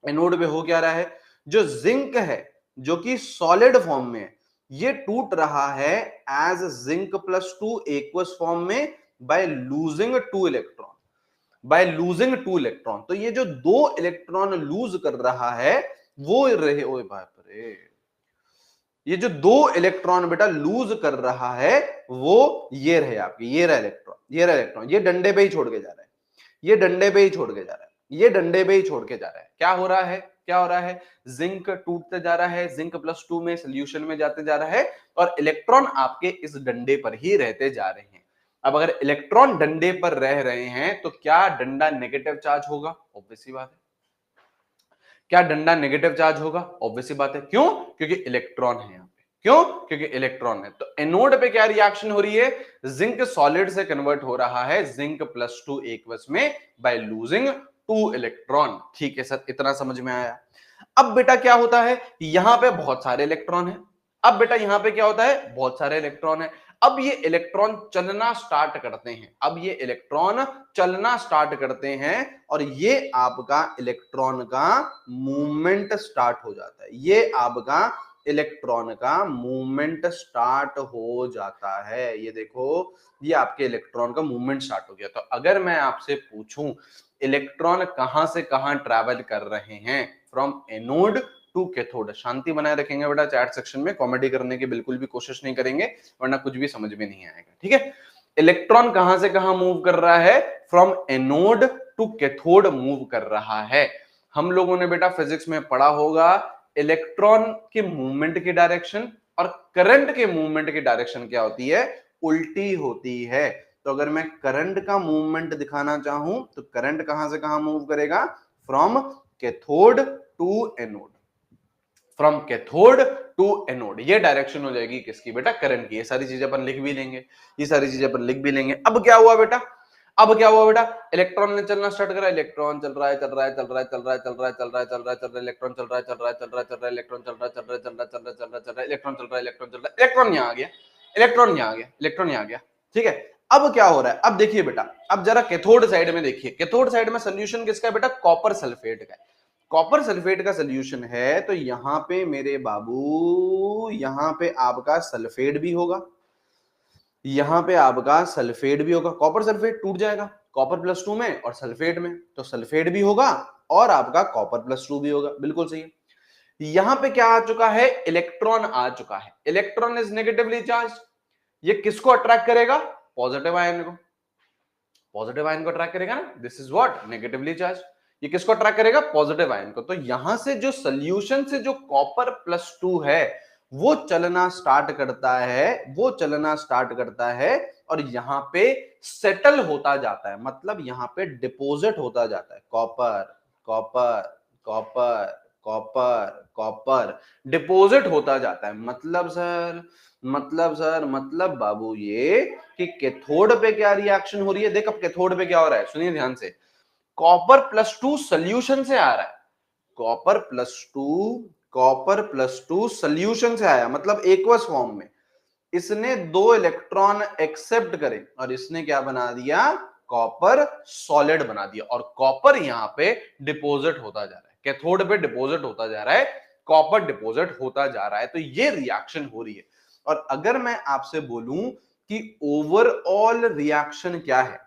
एनोड पे हो क्या रहा है, जो जिंक है जो कि सॉलिड फॉर्म में है, ये टूट रहा है एज जिंक+2 एक्वस फॉर्म में by losing 2 electron, by losing 2 electron. तो ये जो 2 इलेक्ट्रॉन लूज कर रहा है वो रहे, ओए बाप रे, ये जो 2 इलेक्ट्रॉन बेटा लूज कर रहा है वो ये रहे आपके, ये रहा इलेक्ट्रॉन, ये रहा इलेक्ट्रॉन, ये डंडे पे ही छोड़ के जा रहा है, ये डंडे पे ही छोड़ के जा रहा है, ये डंडे पे ही छोड़ के जा रहा है। क्या हो रहा है? क्या हो रहा है? जिंक टूटते जा रहा है, जिंक+2 में सोल्यूशन में जाते जा रहा है और इलेक्ट्रॉन आपके इस डंडे पर ही रहते जा रहे हैं। अब अगर इलेक्ट्रॉन डंडे पर रह रहे हैं तो क्या डंडा नेगेटिव चार्ज होगा? ऑब्वियस सी बात है। क्या डंडा नेगेटिव चार्ज होगा? ऑब्वियस सी बात है। क्यों? क्योंकि इलेक्ट्रॉन है यहाँ पे। क्यों? क्योंकि इलेक्ट्रॉन है। तो एनोड पे क्या रिएक्शन हो रही है? जिंक सॉलिड से कन्वर्ट हो रहा है जिंक+2 एक्वस में बाय लूजिंग 2 इलेक्ट्रॉन। ठीक है सर, इतना समझ में आया। अब बेटा क्या होता है, यहां पे बहुत सारे इलेक्ट्रॉन है। अब बेटा यहां पे क्या होता है? बहुत सारे इलेक्ट्रॉन है। अब ये इलेक्ट्रॉन चलना स्टार्ट करते हैं, अब ये इलेक्ट्रॉन चलना स्टार्ट करते हैं और ये आपका इलेक्ट्रॉन का मूवमेंट स्टार्ट हो जाता है, ये आपका इलेक्ट्रॉन का मूवमेंट स्टार्ट हो जाता है। ये देखो, ये आपके इलेक्ट्रॉन का मूवमेंट स्टार्ट हो गया। तो अगर मैं आपसे पूछूं इलेक्ट्रॉन कहां से कहां ट्रैवल कर रहे हैं, फ्रॉम एनोड टू कैथोड, शांति बनाए रखेंगे बेटा चैट सेक्शन में, कॉमेडी करने की बिल्कुल भी कोशिश नहीं करेंगे वरना कुछ भी समझ में नहीं आएगा, ठीक है। इलेक्ट्रॉन कहां से कहां मूव कर रहा है? From anode to cathode move कर रहा है। हम लोगों ने बेटा फिजिक्स में पढ़ा होगा इलेक्ट्रॉन के मूवमेंट की डायरेक्शन और करंट के मूवमेंट की डायरेक्शन क्या होती है? उल्टी होती है। तो अगर मैं करंट का मूवमेंट दिखाना चाहूं तो करंट कहां से कहां मूव करेगा? From cathode to anode, from cathode to anode. ये डायरेक्शन हो जाएगी किसकी बेटा? करंट की। ये सारी चीजें अपन लिख भी लेंगे, ये सारी चीजें अपन लिख भी लेंगे। अब क्या हुआ बेटा? अब क्या हुआ बेटा? इलेक्ट्रॉन ने चलना स्टार्ट करा, इलेक्ट्रॉन चल रहा है, चल रहा है, चल रहा है, चल रहा है, चल रहा है, चल रहा है, चल रहा है, चल रहा है, इलेक्ट्रॉन चल रहा है, चल रहा है, चल रहा है, चल रहा है, इलेक्ट्रॉन चल रहा है, चल रहा है, चल रहा है, चल रहा है, चल रहा है, चल रहा है, इलेक्ट्रॉन चल रहा है, इलेक्ट्रॉन चल रहा है, इलेक्ट्रॉन यहाँ आ गया, इलेक्ट्रॉन यहाँ आ गया, इलेक्ट्रॉन यहाँ आ गया। ठीक है, अब क्या हो रहा है? अब देखिए बेटा, अब जरा कैथोड साइड में देखिए, कैथोड साइड में सोल्यूशन किसका है बेटा? कॉपर सल्फेट का है। कॉपर सल्फेट का सोल्यूशन है तो यहां पे मेरे बाबू, यहां पे आपका सल्फेट भी होगा, यहां पे आपका सल्फेट भी होगा। कॉपर सल्फेट टूट जाएगा कॉपर प्लस 2 में और सल्फेट में, तो सल्फेट भी होगा और आपका कॉपर प्लस 2 भी होगा। बिल्कुल सही है। यहां पे क्या आ चुका है? इलेक्ट्रॉन आ चुका है। Electron is negatively charge. ये किसको अट्रैक्ट करेगा? पॉजिटिव आयन को। पॉजिटिव आयन को अट्रैक्ट करेगा ना, this is what? Negatively charge. ये किसको अट्रैक्ट करेगा? पॉजिटिव आयन को। तो यहां से जो सोल्यूशन से जो कॉपर प्लस 2 है वो चलना स्टार्ट करता है, वो चलना स्टार्ट करता है और यहां पे सेटल होता जाता है, मतलब यहां पे डिपॉजिट होता जाता है। Copper copper copper copper copper deposit होता जाता है। मतलब बाबू ये कि कैथोड पे क्या रिएक्शन हो रही है? देख अब कैथोड पे क्या हो रहा है, सुनिए ध्यान से। कॉपर प्लस 2 सोल्यूशन से आ रहा है, copper plus two, copper plus 2 solution से आया, मतलब एक्वस फॉर्म में। इसने 2 इलेक्ट्रॉन एक्सेप्ट करे और इसने क्या बना दिया? कॉपर सॉलिड बना दिया और कॉपर यहां पे डिपॉजिट होता जा रहा है, कैथोड पे डिपॉजिट होता जा रहा है, कॉपर डिपॉजिट होता जा रहा है। तो ये रिएक्शन हो रही है। और अगर मैं आपसे बोलूं कि ओवरऑल रिएक्शन क्या है,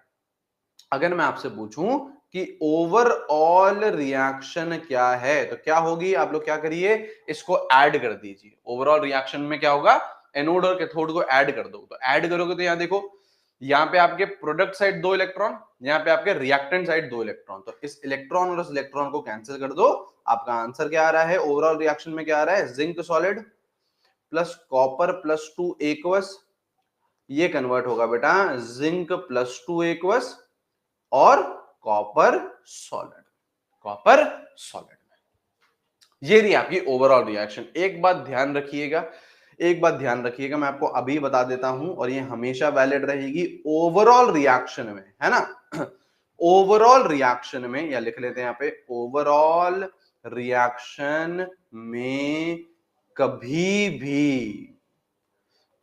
अगर मैं आपसे पूछूं कि ओवरऑल रिएक्शन क्या है, तो क्या होगी? आप लोग क्या करिए, इसको ऐड कर दीजिए। ओवरऑल रिएक्शन में क्या होगा? एनोड और कैथोड को ऐड कर दो। तो ऐड करोगे तो यहां देखो, यहां पे आपके प्रोडक्ट साइड 2 इलेक्ट्रॉन, यहां पे आपके रिएक्टेंट साइड 2 इलेक्ट्रॉन। तो इस इलेक्ट्रॉन और इस इलेक्ट्रॉन को कैंसिल कर दो। आपका आंसर क्या आ रहा है? ओवरऑल रिएक्शन में क्या आ रहा है? Zinc solid plus copper plus 2 aqueous, ये कन्वर्ट होगा बेटा जिंक प्लस 2 एक्वस और कॉपर सॉलिड, कॉपर सॉलिड। ये रही आपकी ओवरऑल रिएक्शन। एक बात ध्यान रखिएगा, एक बात ध्यान रखिएगा, मैं आपको अभी बता देता हूं और ये हमेशा वैलिड रहेगी ओवरऑल रिएक्शन में, है ना। ओवरऑल रिएक्शन में, या लिख लेते हैं यहां पे, ओवरऑल रिएक्शन में कभी भी,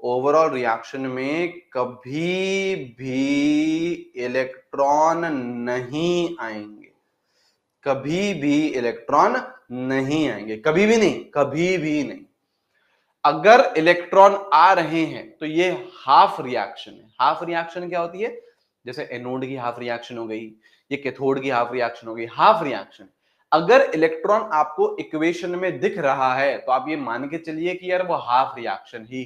ओवरऑल रिएक्शन में कभी भी इलेक्ट्रॉन नहीं आएंगे, कभी भी इलेक्ट्रॉन नहीं आएंगे, कभी भी नहीं, कभी भी नहीं। अगर इलेक्ट्रॉन आ रहे हैं तो ये हाफ रिएक्शन है। हाफ रिएक्शन क्या होती है? जैसे एनोड की हाफ रिएक्शन हो गई, ये कैथोड की हाफ रिएक्शन हो गई, हाफ रिएक्शन। अगर इलेक्ट्रॉन आपको इक्वेशन में दिख रहा है तो आप ये मान के चलिए कि यार वो हाफ रिएक्शन ही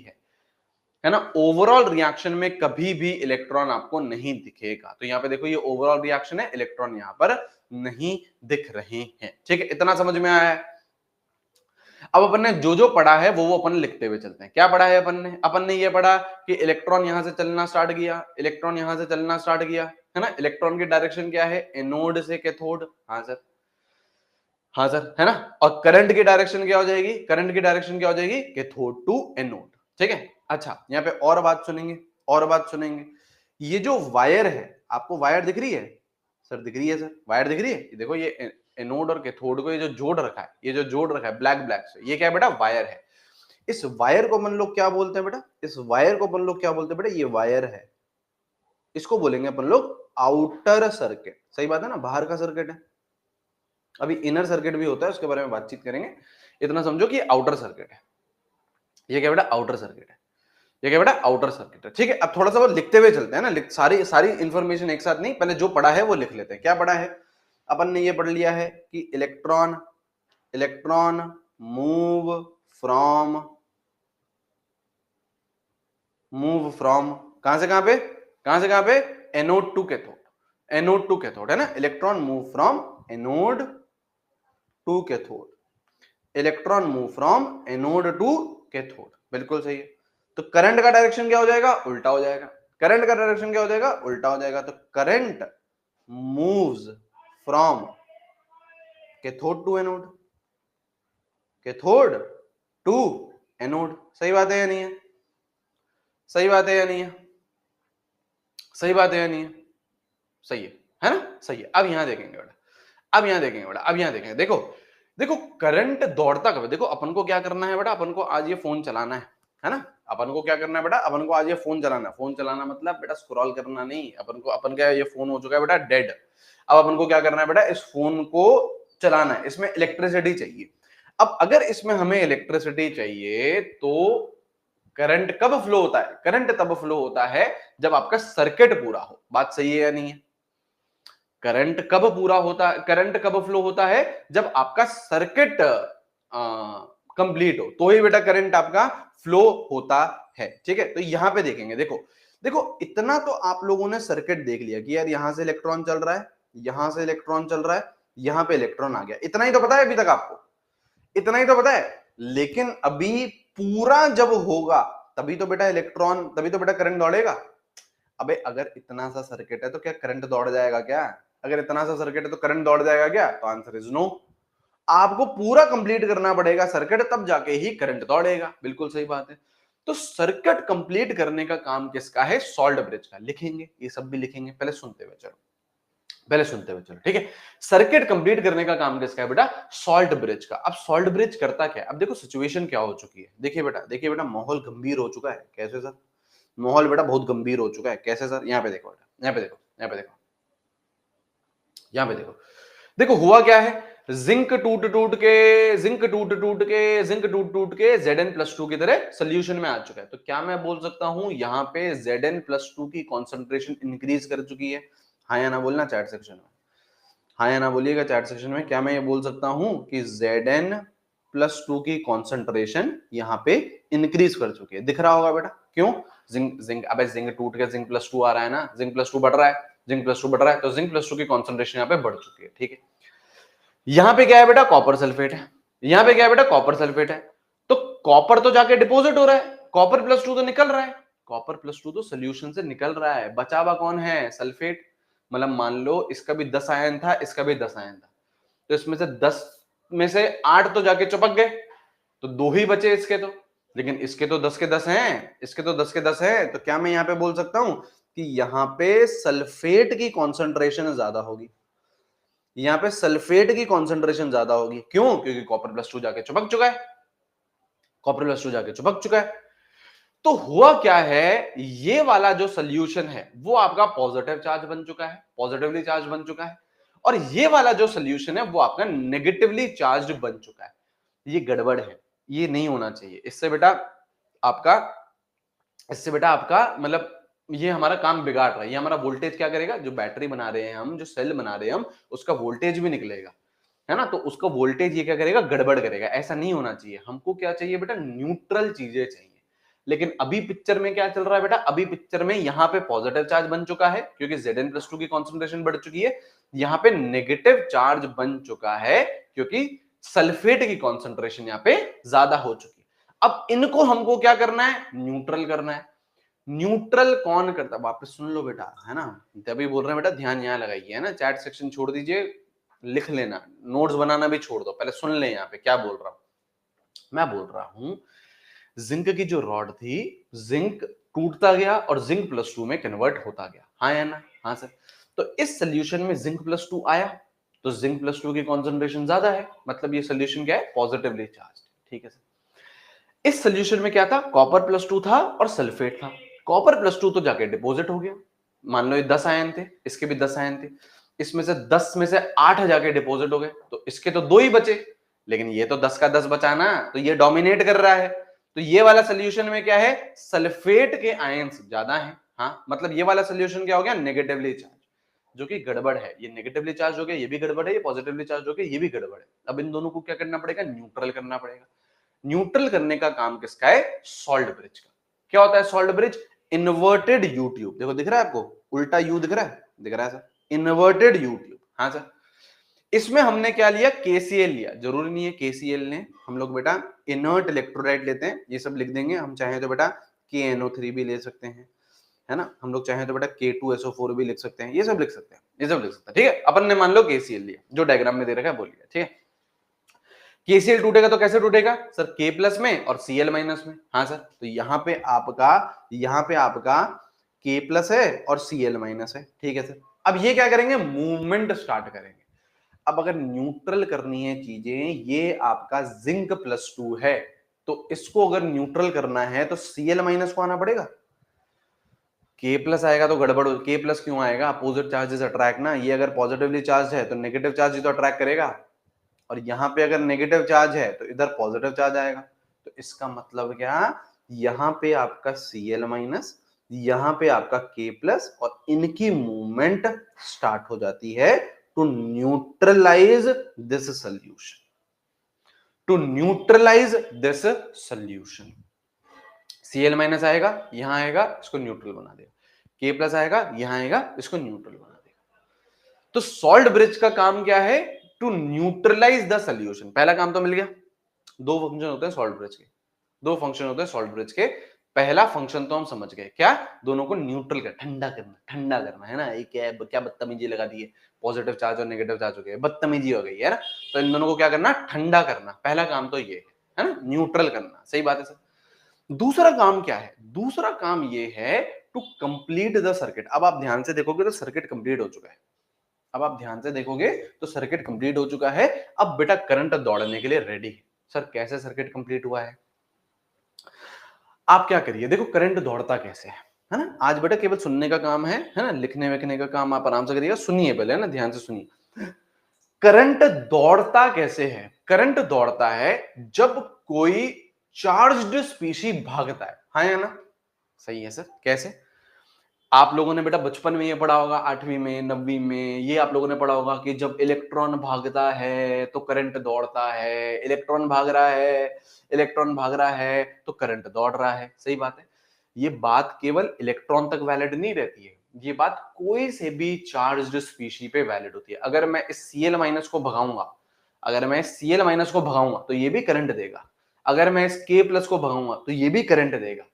है ना। ओवरऑल रिएक्शन में कभी भी इलेक्ट्रॉन आपको नहीं दिखेगा। तो यहां पे देखो, ये ओवरऑल रिएक्शन है, इलेक्ट्रॉन यहां पर नहीं दिख रहे हैं। ठीक है, इतना समझ में आया है। अब अपन ने जो जो पढ़ा है वो अपन लिखते हुए चलते हैं। क्या पढ़ा है अपन ने ये पढ़ा कि इलेक्ट्रॉन यहां से चलना स्टार्ट किया, इलेक्ट्रॉन यहां से चलना स्टार्ट किया, है ना। इलेक्ट्रॉन की डायरेक्शन क्या है? एनोड से कैथोड। हाँ सर, हाँ सर, है ना। और करंट की डायरेक्शन क्या हो जाएगी? करंट की डायरेक्शन क्या हो जाएगी? Cathode to anode. ठीक है, अच्छा यहाँ पे और बात सुनेंगे, और बात सुनेंगे। ये जो वायर है, आपको वायर दिख रही है? सर दिख रही है सर, वायर दिख रही है। ये देखो, ये एनोड और कैथोड को ये जो जोड़ रखा है, ये जो जोड़ रखा है ब्लैक ब्लैक से, ये क्या है बेटा? वायर है। इस वायर को अपन लोग क्या बोलते हैं बेटा? इस वायर को अपन लोग क्या बोलते हैं बेटा? ये वायर है, इसको बोलेंगे अपन लोग आउटर सर्किट। सही बात है ना, बाहर का सर्किट है। अभी इनर सर्किट भी होता है, उसके बारे में बातचीत करेंगे। इतना समझो कि आउटर सर्किट है। ये क्या बेटा? आउटर सर्किट है। ये क्या बेटा? आउटर सर्किट है। ठीक है, अब थोड़ा सा वो लिखते हुए चलते हैं ना, सारी सारी इंफॉर्मेशन एक साथ नहीं, पहले जो पढ़ा है वो लिख लेते हैं। क्या पढ़ा है अपन ने? ये पढ़ लिया है कि electron, electron move from, move from कहां से कहां पे? कहां से कहां पे, anode to cathode, anode to cathode है ना, electron move from anode to cathode, electron move from anode to cathode, बिल्कुल सही है। तो करंट का डायरेक्शन क्या हो जाएगा, उल्टा हो जाएगा, करंट का डायरेक्शन क्या हो जाएगा, उल्टा हो जाएगा। तो current moves from cathode to anode, cathode to anode, सही बात है या नहीं है, सही बात है या नहीं है, सही बात है या नहीं है, सही है ना, सही है। अब यहां देखेंगे बेटा, अब यहां देखेंगे बेटा, अब यहां देखेंगे, देखो देखो करंट दौड़ता कब है, देखो अपन को क्या करना है बेटा, अपन को आज ये फोन चलाना है ना, अपन को क्या करना है बेटा, अपन को आज ये फोन चलाना है, फोन चलाना मतलब बेटा स्क्रॉल करना नहीं, अपन को, अपन का ये फोन हो चुका है बेटा डेड, अब अपन को क्या करना है बेटा, इस फोन को चलाना है, इसमें इलेक्ट्रिसिटी चाहिए। अब अगर इसमें हमें इलेक्ट्रिसिटी चाहिए तो करंट कब फ्लो होता है, करंट तब फ्लो होता है जब आपका सर्किट पूरा हो, बात सही है या नहीं है, करंट कब पूरा होता है, करंट कब फ्लो होता है, जब आपका सर्किट कंप्लीट हो, तो ही बेटा करंट आपका फ्लो होता है, ठीक है। तो यहां पे देखेंगे, देखो देखो इतना तो आप लोगों ने सर्किट देख लिया कि यार यहां से इलेक्ट्रॉन चल रहा है, यहां से इलेक्ट्रॉन चल रहा है, यहां पे इलेक्ट्रॉन आ गया, इतना ही तो पता है अभी तक आपको, इतना ही तो पता है। लेकिन अभी पूरा जब होगा तभी तो बेटा इलेक्ट्रॉन, तभी तो बेटा करंट दौड़ेगा। अबे अगर इतना सा सर्किट है तो क्या करंट दौड़ जाएगा क्या, अगर इतना सा सर्किट है तो करंट दौड़ जाएगा क्या, तो आंसर इज नो। आपको पूरा कंप्लीट करना पड़ेगा सर्किट, तब जाके ही करंट दौड़ेगा, बिल्कुल सही बात है। तो सर्किट कंप्लीट करने का काम किसका है, सॉल्ट ब्रिज का, लिखेंगे ये सब भी लिखेंगे, पहले सुनते हुए चलो, पहले सुनते हुए चलो, ठीक है। सर्किट कंप्लीट करने का काम किसका है बेटा, सॉल्ट ब्रिज का। अब सॉल्ट ब्रिज करता क्या है, अब देखो सिचुएशन क्या हो चुकी है, देखिए बेटा, देखिए बेटा माहौल गंभीर हो चुका है, कैसे सर, माहौल बेटा बहुत गंभीर हो चुका है, कैसे सर, यहाँ पे देखो बेटा, यहाँ पे देखो, यहाँ पे देखो, यहाँ पे देखो, देखो हुआ क्या है, जिंक टूट टूट के, जिंक टूट टूट के, जिंक टूट टूट के Zn+2 की तरह सोल्यूशन में आ चुका है। तो क्या मैं बोल सकता हूं यहाँ पे Zn+2 की कॉन्सेंट्रेशन इंक्रीज कर चुकी है, हाँ या ना बोलना चैट सेक्शन में, हाँ या ना बोलिएगा चैट सेक्शन में, क्या मैं ये बोल सकता हूं कि Zn+2 की कॉन्सेंट्रेशन यहाँ पे इंक्रीज कर चुकी है, दिख रहा होगा बेटा, क्यों, जिंक जिंक अबे जिंक टूट के Zn+2 आ रहा है ना, Zn+2 बढ़ रहा है, Zn+2 बढ़ रहा है, तो Zn+2 की कॉन्सेंट्रेशन यहाँ पे बढ़ चुकी है, ठीक है। यहां पे क्या है बेटा, कॉपर सल्फेट है, यहां पे क्या है बेटा, कॉपर सल्फेट है, तो कॉपर तो जाके डिपोजिट हो रहा है, कॉपर+2 तो निकल रहा है, कॉपर+2 तो सोल्यूशन से निकल रहा है, बचा हुआ कौन है, सल्फेट। मतलब मान लो इसका भी 10 आयन था, इसका भी 10 आयन था, तो इसमें से 10 में से 8 तो जाके चिपक गए, तो 2 ही बचे इसके, तो लेकिन इसके तो 10 के 10 हैं, इसके तो 10 के 10 हैं, तो क्या मैं यहां पे बोल सकता हूं कि यहां पे सल्फेट की कॉन्सेंट्रेशन ज्यादा होगी, यहां पे सल्फेट की कॉन्सेंट्रेशन ज्यादा होगी, क्यों, क्योंकि कॉपर+2 जाके चिपक चुका है, कॉपर+2 जाके चिपक चुका है। तो हुआ क्या है, ये वाला जो सोल्यूशन है वो आपका पॉजिटिव चार्ज बन चुका है, पॉजिटिवली चार्ज बन चुका है, और ये वाला जो सोल्यूशन है वो आपका नेगेटिवली चार्ज बन चुका है। ये गड़बड़ है, ये नहीं होना चाहिए, इससे बेटा आपका, इससे बेटा आपका मतलब ये हमारा काम बिगाड़ रहा है, ये हमारा वोल्टेज क्या करेगा, जो बैटरी बना रहे हैं हम, जो सेल बना रहे हैं हम, उसका वोल्टेज भी निकलेगा, है ना, तो उसका वोल्टेज ये क्या करेगा, गड़बड़ करेगा, ऐसा नहीं होना चाहिए। हमको क्या चाहिए बेटा, न्यूट्रल चीजें चाहिए। लेकिन अभी पिक्चर में क्या चल रहा है बेटा, अभी पिक्चर में यहाँ पे पॉजिटिव चार्ज बन चुका है क्योंकि Zn+2 की कॉन्सेंट्रेशन बढ़ चुकी है, यहाँ पे नेगेटिव चार्ज बन चुका है क्योंकि सल्फेट की कॉन्सेंट्रेशन यहाँ पे ज्यादा हो चुकी है। अब इनको हमको क्या करना है, न्यूट्रल करना है। न्यूट्रल कौन करता है, वापस सुन लो बेटा, है ना, तभी बोल रहे हैं बेटा ध्यान यहाँ लगाइए, है ना, चैट सेक्शन छोड़ दीजिए, लिख लेना, नोट्स बनाना भी छोड़ दो, पहले सुन ले यहाँ पे क्या बोल रहा हूं। मैं बोल रहा हूं जिंक की जो रॉड थी, जिंक टूटता गया और Zn+2 में कन्वर्ट होता गया, हाँ या ना, हाँ सर। तो इस सोल्यूशन में Zn+2 आया, तो Zn+2 की कॉन्सेंट्रेशन ज्यादा है, मतलब ये सोल्यूशन क्या है, पॉजिटिवली चार्ज, ठीक है सर। इस सोल्यूशन में क्या था, कॉपर+2 था और सल्फेट था, कॉपर+2 तो जाके डिपोजिट हो गया, मान लो ये 10 आयन थे, इसके भी 10 आयन थे, इसमें से 10 में से 8 जाके डिपोजिट हो गए, तो इसके तो 2 ही बचे, लेकिन ये तो 10 का 10 बचा ना, तो ये डोमिनेट कर रहा है, तो ये वाला सोल्यूशन में क्या है, सल्फेट के आयन्स ज्यादा हैं, हाँ, मतलब ये वाला सोल्यूशन क्या हो गया, नेगेटिवली चार्ज, जो कि गड़बड़ है, ये नेगेटिवली चार्ज हो गया, ये भी गड़बड़ है, ये पॉजिटिवली चार्ज हो गया, ये भी गड़बड़ है। अब इन दोनों को क्या करना पड़ेगा, न्यूट्रल करना पड़ेगा। न्यूट्रल करने का काम किसका है, सॉल्ट ब्रिज का। क्या होता है सॉल्ट ब्रिज, इन्वर्टेड यूट्यूब, देखो दिख रहा है आपको, उल्टा यू दिख रहा है सर, इन्वर्टेड यूट्यूब। हाँ सर, इसमें हमने क्या लिया, केसीएल लिया, जरूरी नहीं है केसीएल ने, हम लोग बेटा इनर्ट इलेक्ट्रोलाइट लेते हैं, ये सब लिख देंगे, हम चाहें तो बेटा KNO3 भी ले सकते हैं, है ना, हम लोग चाहें तो बेटा K2SO4 भी लिख सकते हैं, ये सब लिख सकते हैं, ये सब लिख सकते हैं, ठीक है। अपन ने मान लो केसीएल लिया, जो डायग्राम में दे रखा है वो लिया, ठीक है। केसीएल टूटेगा तो कैसे टूटेगा सर, K प्लस में और Cl माइनस में। हाँ सर, तो यहाँ पे आपका K प्लस है और Cl माइनस है, ठीक है सर। अब ये क्या करेंगे, मूवमेंट स्टार्ट करेंगे। अब अगर न्यूट्रल करनी है चीजें, ये आपका जिंक +2 है, तो इसको अगर न्यूट्रल करना है तो Cl माइनस को आना पड़ेगा। K प्लस आएगा तो गड़बड़, K प्लस क्यों आएगा, अपोजिट चार्जेस अट्रैक्ट ना, ये अगर पॉजिटिवली चार्ज है तो नेगेटिव चार्ज ही तो अट्रैक्ट करेगा, और यहां पे अगर नेगेटिव चार्ज है तो इधर पॉजिटिव चार्ज आएगा। तो इसका मतलब क्या, यहां पे आपका Cl माइनस, यहां पे आपका K प्लस, और इनकी मूवमेंट स्टार्ट हो जाती है to neutralize this solution, to neutralize this solution. Cl minus आएगा, यहां आएगा, इसको न्यूट्रल बना देगा, K प्लस आएगा, यहां आएगा, इसको न्यूट्रल बना देगा। तो सॉल्ट ब्रिज का काम क्या है, टू न्यूट्रलाइज द सोल्यूशन। पहला काम तो मिल गया। दो फंक्शन होते हैं सॉल्ट ब्रिज के, दो फंक्शन होते हैं सॉल्ट ब्रिज के। पहला फंक्शन तो हम समझ गए, क्या, दोनों को न्यूट्रल कर, ठंडा करना, ठंडा करना, है ना, ये क्या बदतमीजी लगा दी है, पॉजिटिव चार्ज और नेगेटिव चार्ज हो गया, बदतमीजी हो गई है ना, तो इन दोनों को क्या करना, ठंडा करना। पहला काम तो ये है ना, न्यूट्रल करना, सही बात है सर। दूसरा काम क्या है, दूसरा काम ये है टू कंप्लीट द सर्किट। अब आप ध्यान से देखोगे तो सर्किट कंप्लीट हो चुका है, अब आप ध्यान से देखोगे तो सर्किट कंप्लीट हो चुका है। अब बेटा करंट दौड़ने के लिए रेडी है। सर कैसे सर्किट कंप्लीट हुआ है, आप क्या करिए, देखो करंट दौड़ता कैसे है ना, आज बेटा केवल सुनने का काम है ना, लिखने विखने का काम आप आराम से करिएगा, सुनिए पहले ना, ध्यान से सुनिए। करंट दौड़ता कैसे है, करंट दौड़ता है जब कोई चार्ज्ड स्पीशी भागता है, हाँ या ना, सही है सर। कैसे, आप लोगों ने बेटा बचपन में ये पढ़ा होगा, 8वीं में 9वीं में, ये आप लोगों ने पढ़ा होगा कि जब इलेक्ट्रॉन भागता है तो करंट दौड़ता है, इलेक्ट्रॉन भाग रहा है, इलेक्ट्रॉन भाग रहा है तो करंट दौड़ रहा है, सही बात है। ये बात केवल इलेक्ट्रॉन तक वैलिड नहीं रहती है, ये बात कोई से भी चार्ज्ड स्पीशी पे वैलिड होती है। अगर मैं इस Cl माइनस को भगाऊंगा, अगर मैं Cl माइनस को भगाऊंगा तो ये भी करंट देगा, अगर मैं इस K प्लस को भगाऊंगा तो ये भी करंट देगा।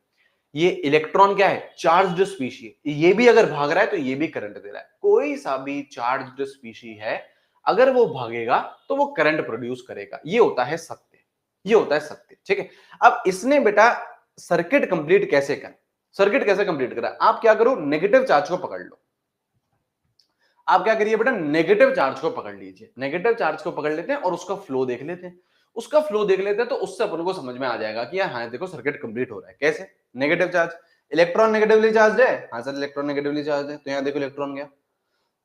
ये इलेक्ट्रॉन क्या है, चार्ज्ड स्पीशी, ये भी अगर भाग रहा है तो ये भी करंट दे रहा है। कोई सा भी चार्ज्ड स्पीशी है, अगर वो भागेगा तो वो करंट प्रोड्यूस करेगा, ये होता है सत्य, ये होता है सत्य, ठीक है। अब इसने बेटा सर्किट कंप्लीट कैसे कर, सर्किट कैसे कंप्लीट करा, आप क्या करो, नेगेटिव चार्ज को पकड़ लो, आप क्या करिए बेटा, नेगेटिव चार्ज को पकड़ लीजिए, नेगेटिव चार्ज को पकड़ लेते हैं और उसका फ्लो देख लेते हैं, उसका फ्लो देख लेते हैं, तो उससे अपन को समझ में आ जाएगा कि यार हाँ देखो सर्किट कंप्लीट हो रहा है। कैसे, negative charge, electron negatively charge है, हाँ सर इलेक्ट्रॉन नेगेटिवली चार्ज है, तो यहाँ देखो इलेक्ट्रॉन गया,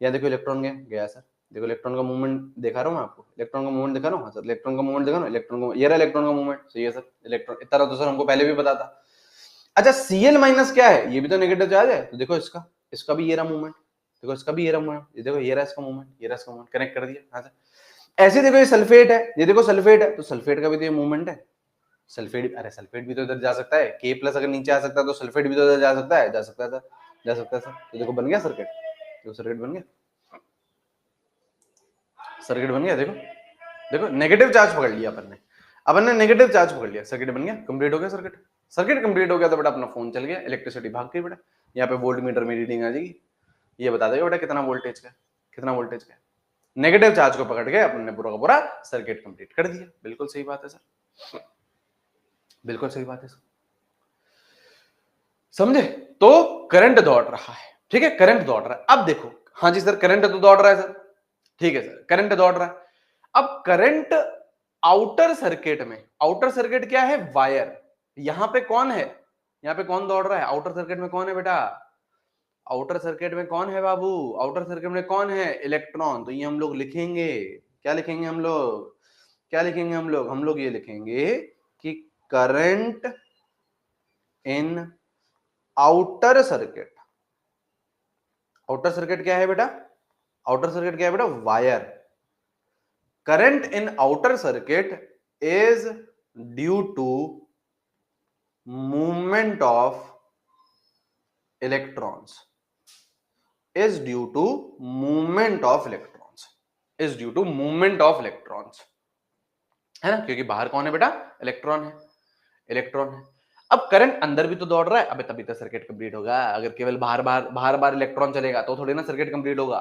यहाँ देखो इलेक्ट्रॉन गया, गया सर, देखो इलेक्ट्रॉन का मूवमेंट दिखा रहा हूँ मैं आपको, इलेक्ट्रॉन का मूवमेंट दिखा रहा हूँ, हाँ सर इलेक्ट्रॉन का मूवमेंट दिखा रहा हूँ, इलेक्ट्रॉन को, ये रहा इलेक्ट्रॉन का मूवमेंट, सही है सर, इलेक्ट्रॉन इतना तो सर हमको पहले भी पता था। अच्छा Cl माइनस क्या है, ये भी तो नेगेटिव चार्ज है, तो देखो इसका, इसका भी ये रहा मूवमेंट, देखो इसका भी ये रहा मूवमेंट, ये देखो ये रहा इसका मूवमेंट, ये रहा इसका मूवमेंट, कनेक्ट कर दिया, हाँ सर। ऐसे देखो ये सल्फेट है, ये देखो सल्फेट है, तो सल्फेट का भी तो ये मूवमेंट है, सल्फेट, अरे सल्फेट भी तो इधर जा सकता है, K प्लस अगर नीचे आ सकता है तो सल्फेट भी तो इधर जा सकता है, जा सकता है सर, जा सकता है सर। तो देखो बन गया सर्किट, देखो सर्किट बन गया, सर्किट बन गया, देखो देखो नेगेटिव चार्ज पकड़ लिया अपन ने नेगेटिव चार्ज पकड़ लिया, सर्किट बन गया, कंप्लीट हो गया सर्किट, सर्किट कंप्लीट हो गया तो बेटा अपना फोन चल गया, इलेक्ट्रिसिटी भाग गई बेटा, यहाँ पे वोल्ट मीटर में रीडिंग आ जाएगी, ये बता देगा बेटा कितना वोल्टेज का, कितना वोल्टेज का। नेगेटिव चार्ज को पकड़ के अपन ने पूरा का पूरा सर्किट कंप्लीट कर दिया, बिल्कुल सही बात है सर, बिल्कुल सही बात है सर, समझे। तो करंट दौड़ रहा है, ठीक है, करंट दौड़ रहा है। अब देखो, हाँ जी सर करंट तो दौड़ रहा है सर, ठीक है सर करंट दौड़ रहा है। अब करंट आउटर सर्किट में, आउटर सर्किट क्या है, वायर, यहां पे कौन है, यहां पे कौन दौड़ रहा है, आउटर सर्किट में कौन है बेटा, आउटर सर्किट में कौन है बाबू, आउटर सर्किट में कौन है, इलेक्ट्रॉन। तो ये हम लोग लिखेंगे, क्या लिखेंगे हम लोग, क्या लिखेंगे हम लोग ये लिखेंगे कि current in outer circuit, outer circuit क्या है बेटा, आउटर सर्किट क्या है बेटा, wire. Current in outer circuit is due to movement of electrons is due to movement of electrons, is due to movement of electrons, है ना, क्योंकि बाहर कौन है बेटा, इलेक्ट्रॉन है, इलेक्ट्रॉन है। अब करंट अंदर भी तो दौड़ रहा है, अबे तभी तो सर्किट कंप्लीट होगा। अगर केवल बाहर बाहर बाहर बाहर इलेक्ट्रॉन चलेगा तो थोड़ी ना सर्किट कंप्लीट होगा।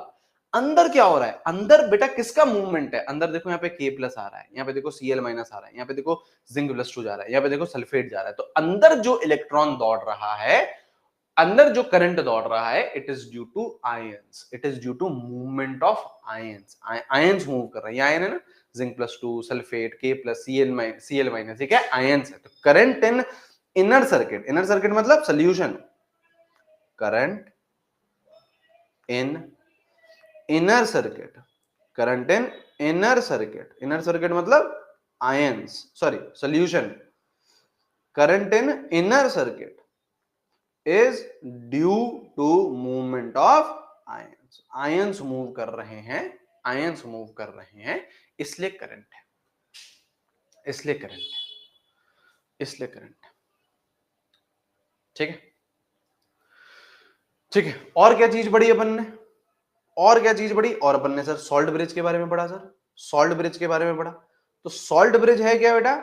अंदर क्या हो रहा है, अंदर बेटा किसका मूवमेंट है, अंदर देखो यहाँ पे K प्लस आ रहा है, यहाँ पे देखो Cl माइनस आ रहा है, यहाँ पे देखो जिंक प्लस 2 जा रहा है, यहाँ पे देखो सल्फेट जा रहा है। तो अंदर जो इलेक्ट्रॉन दौड़ रहा है, अंदर जो करंट दौड़ रहा है, it is due to ions, it is due to movement of ions. Ions move कर रहे हैं, ये आयन है ना, zinc plus 2, sulphate, K plus, Cl minus, ये क्या है, आयंस है। तो current in inner circuit, inner circuit मतलब solution, current in inner circuit, current in inner circuit, inner circuit मतलब ions, sorry solution, current in inner circuit is due to movement of ions, ions move कर रहे हैं, ions move कर रहे हैं, इसलिए current है, इसलिए करंट है, इसलिए करंट है। ठीक है, ठीक है। और क्या चीज पढ़ी अपन ने, और क्या चीज पढ़ी, और अपन ने सर सॉल्ट ब्रिज के बारे में पढ़ा, सर सॉल्ट ब्रिज के बारे में पढ़ा। तो सॉल्ट ब्रिज है क्या बेटा,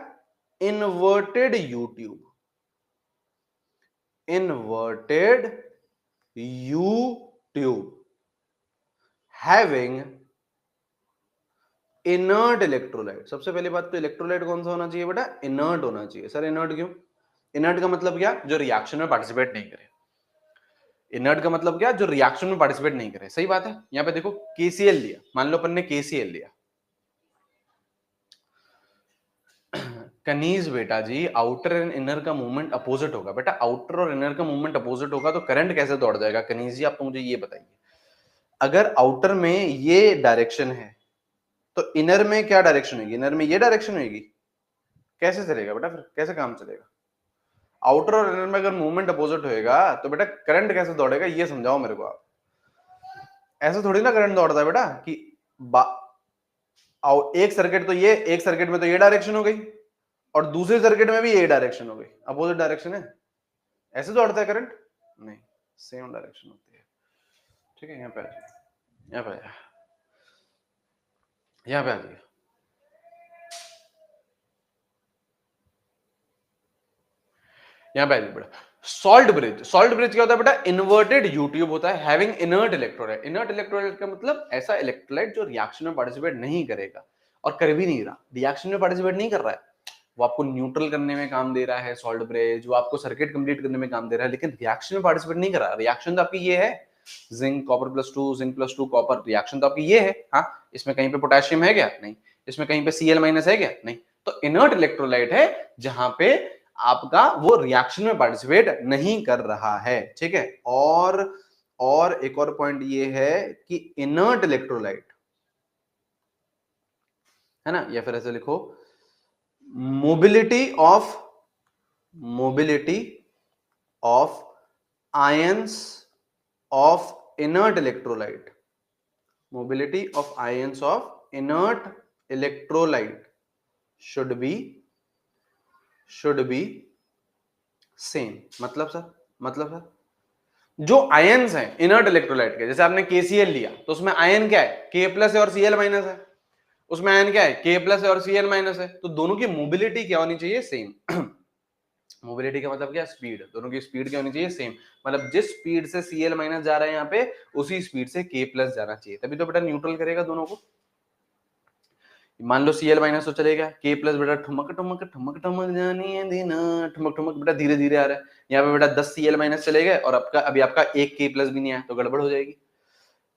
inverted you tube, inverted you tube having inert electrolyte. सबसे पहली बात तो इलेक्ट्रोलाइट कौन सा होना चाहिए बेटा, इनर्ट होना चाहिए। सर इनर्ट क्यों, इनर्ट का मतलब क्या, जो रिएक्शन में पार्टिसिपेट नहीं करे। इनर्ट का मतलब क्या, जो रिएक्शन में पार्टिसिपेट नहीं करे, सही बात है। यहां पे देखो KCl लिया, मान लो अपन ने KCl लिया, कनीज बेटा जी, आउटर एंड इनर का मूवमेंट अपोजिट होगा बेटा, आउटर और इनर का मूवमेंट अपोजिट होगा तो करंट कैसे दौड़ जाएगा। कनीज जी आप तो मुझे ये बताइए, अगर आउटर में ये डायरेक्शन है तो इनर में क्या डायरेक्शन होगी, इनर में ये डायरेक्शन होगी, कैसे चलेगा बेटा, फिर कैसे काम चलेगा। आउटर और इनर में अगर मूवमेंट अपोजिट होएगा तो बेटा करंट कैसे दौड़ेगा, ये समझाओ मेरे को आप। ऐसे थोड़ी ना करंट दौड़ता है बेटा कि एक सर्किट तो ये, एक सर्किट में तो ये डायरेक्शन हो गई और दूसरे सर्किट में भी ये डायरेक्शन हो गई, अपोजिट डायरेक्शन है, ऐसे दौड़ता है करंट, नहीं, सेम डायरेक्शन होती है। ठीक है, यहाँ पे आ जाइए, यहाँ पे आ, यहाँ पे आ जाइए। यहाँ पे आ जाइए बेटा, सॉल्ट ब्रिज, सॉल्ट ब्रिज क्या होता है बेटा, इन्वर्टेड यू ट्यूब होता है having inert electrolyte. Inert electrolyte का मतलब ऐसा इलेक्ट्रोलाइट जो रिएक्शन में पार्टिसिपेट नहीं करेगा और कर भी नहीं रहा, रिएक्शन में पार्टिसिपेट नहीं कर रहा है, वो आपको न्यूट्रल करने में काम दे रहा है सॉल्ट ब्रिज, वो आपको सर्किट कंप्लीट करने में काम दे रहा है, लेकिन रिएक्शन में पार्टिसिपेट नहीं कर रहा। रिएक्शन तो आपकी ये है, zinc copper plus 2, zinc plus 2 copper, reaction तो आपकी ये है। हाँ, इसमें कहीं पे पोटेशियम है क्या, नहीं, इसमें कहीं पे Cl माइनस है क्या, नहीं। तो इनर्ट इलेक्ट्रोलाइट है जहां पे आपका वो रिएक्शन में पार्टिसिपेट नहीं कर रहा है। ठीक है, और एक और पॉइंट ये है कि इनर्ट इलेक्ट्रोलाइट है ना, या फिर ऐसे लिखो, mobility of ions of inert electrolyte, mobility of ions of inert electrolyte should be same. मतलब सर जो आयंस हैं इनर्ट इलेक्ट्रोलाइट के, जैसे आपने KCl लिया तो उसमें आयन क्या है, K प्लस है और Cl माइनस है, उसमें आयन क्या है, K प्लस है और Cl माइनस है, तो दोनों की मोबिलिटी क्या होनी चाहिए, सेम। मोबिलिटी का मतलब क्या, स्पीड, दोनों की स्पीड क्या होनी चाहिए, सेम। मतलब जिस स्पीड से Cl माइनस जा रहा है यहाँ पे, उसी स्पीड से K प्लस जाना चाहिए, तभी तो बेटा न्यूट्रल करेगा दोनों को। मान लो Cl माइनस तो चलेगा, K प्लस बेटा ठुमक ठुमक ठुमक ठुमक जानी है दीना, ठुमक ठुमक बेटा धीरे धीरे आ रहा है। यहाँ पे बेटा 10 Cl माइनस चले गए और आपका अभी आपका एक K प्लस भी नहीं आया, तो गड़बड़ हो जाएगी,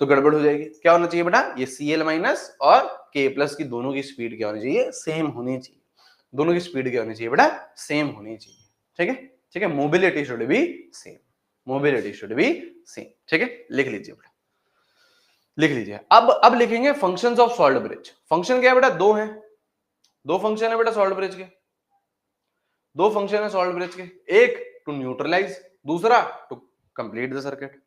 तो गड़बड़ हो जाएगी। क्या होना चाहिए बेटा, ये Cl माइनस और K प्लस की दोनों की स्पीड क्या होनी चाहिए, सेम होनी चाहिए, दोनों की स्पीड क्या होनी चाहिए बेटा, सेम होनी चाहिए। ठीक है, ठीक है, mobility should be same, mobility should be same. ठीक है, लिख लीजिए बेटा, लिख लीजिए। अब लिखेंगे functions of salt bridge. Function क्या है बेटा, दो हैं, दो फंक्शन है बेटा सॉल्ट ब्रिज के, दो फंक्शन है सॉल्ट ब्रिज के, एक टू न्यूट्रलाइज, दूसरा टू कंप्लीट द सर्किट।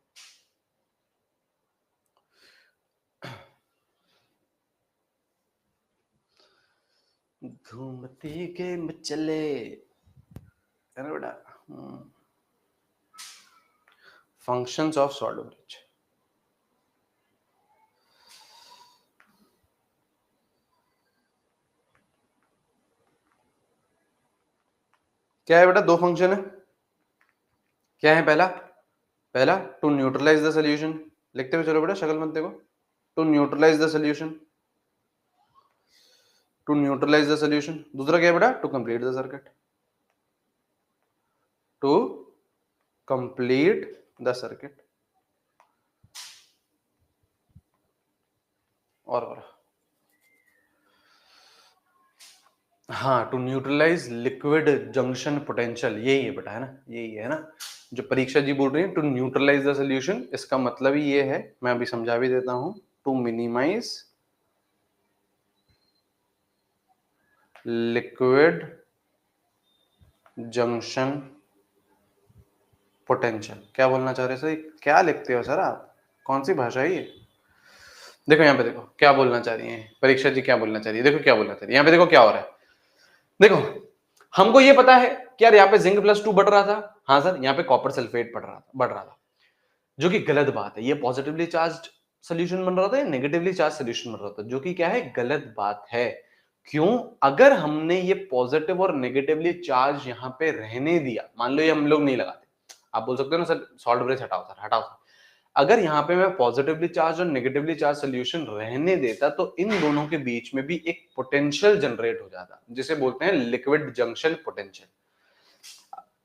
घूमती के चले, है ना बेटा। Functions of salt bridge. क्या है बेटा? दो फंक्शन है। क्या है? पहला पहला टू न्यूट्रलाइज द सोल्यूशन, लिखते हुए चलो बेटा, शक्ल मत देखो। To neutralize the solution, to neutralize the solution. दूसरा क्या है बेटा? To complete the circuit, to complete the circuit. और हाँ, to neutralize liquid junction potential, यही है बेटा, है ना? यही है ना जो परीक्षा जी बोल रही है, टू न्यूट्रलाइज द सोल्यूशन। इसका मतलब ही ये है, मैं अभी समझा भी देता हूं, to minimize liquid junction potential. क्या बोलना चाह रहे सर? क्या लिखते हो सर आप? कौन सी भाषा है ये? देखो यहाँ पे, देखो क्या बोलना चाह रही है परीक्षा जी, क्या बोलना चाह रही है, देखो क्या बोलना चाह रही है यहाँ पे। देखो क्या हो रहा है, देखो हमको ये पता है कि यार यहाँ पे जिंक +2 बढ़ रहा था, हाँ सर, यहाँ पे कॉपर सल्फेट बढ़ रहा था, जो कि गलत बात है। ये पॉजिटिवली चार्ज्ड सोल्यूशन बन रहा था या नेगेटिवली चार्ज सोल्यूशन बन रहा था, जो कि क्या है? गलत बात है। क्यों? अगर हमने ये पॉजिटिव और नेगेटिवली चार्ज यहाँ पे रहने दिया, मान लो ये हम लोग नहीं लगाते, आप बोल सकते हो ना सर सॉल्ट ब्रिज हटाओ सर, हटाओ सर। अगर यहाँ पे मैं पॉजिटिवली चार्ज और नेगेटिवली चार्ज सोल्यूशन रहने देता, तो इन दोनों के बीच में भी एक पोटेंशियल जनरेट हो जाता, जिसे बोलते हैं लिक्विड जंक्शन पोटेंशियल।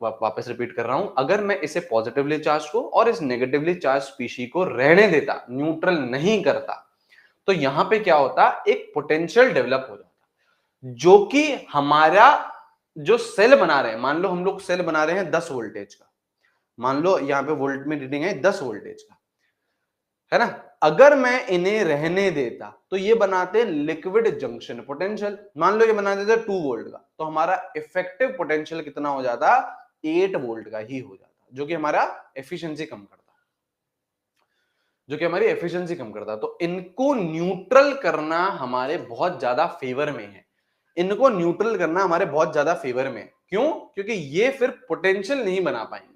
वापस रिपीट कर रहा हूं, अगर मैं इसे पॉजिटिवली चार्ज को और इस नेगेटिवली चार्ज स्पीशी को रहने देता, न्यूट्रल नहीं करता, तो यहां पे क्या होता? एक पोटेंशियल डेवलप हो जाता, जो कि हमारा जो सेल बना रहे हैं, मान लो हम लोग सेल बना रहे हैं 10 वोल्टेज का, मान लो यहां पे वोल्ट में रीडिंग है 10 वोल्टेज का, है ना? अगर मैं इन्हें रहने देता तो ये बनाते लिक्विड जंक्शन पोटेंशियल। मान लो ये बना देते 2 वोल्ट का, तो हमारा इफेक्टिव पोटेंशियल कितना हो जाता? 8 वोल्ट का ही हो जाता, जो कि हमारा एफिशिएंसी कम करता, जो कि हमारी एफिशिएंसी कम करता। तो इनको न्यूट्रल करना हमारे बहुत ज्यादा फेवर में है, इनको न्यूट्रल करना हमारे बहुत ज्यादा फेवर में है। क्यों? क्योंकि ये फिर पोटेंशियल नहीं बना पाएंगे,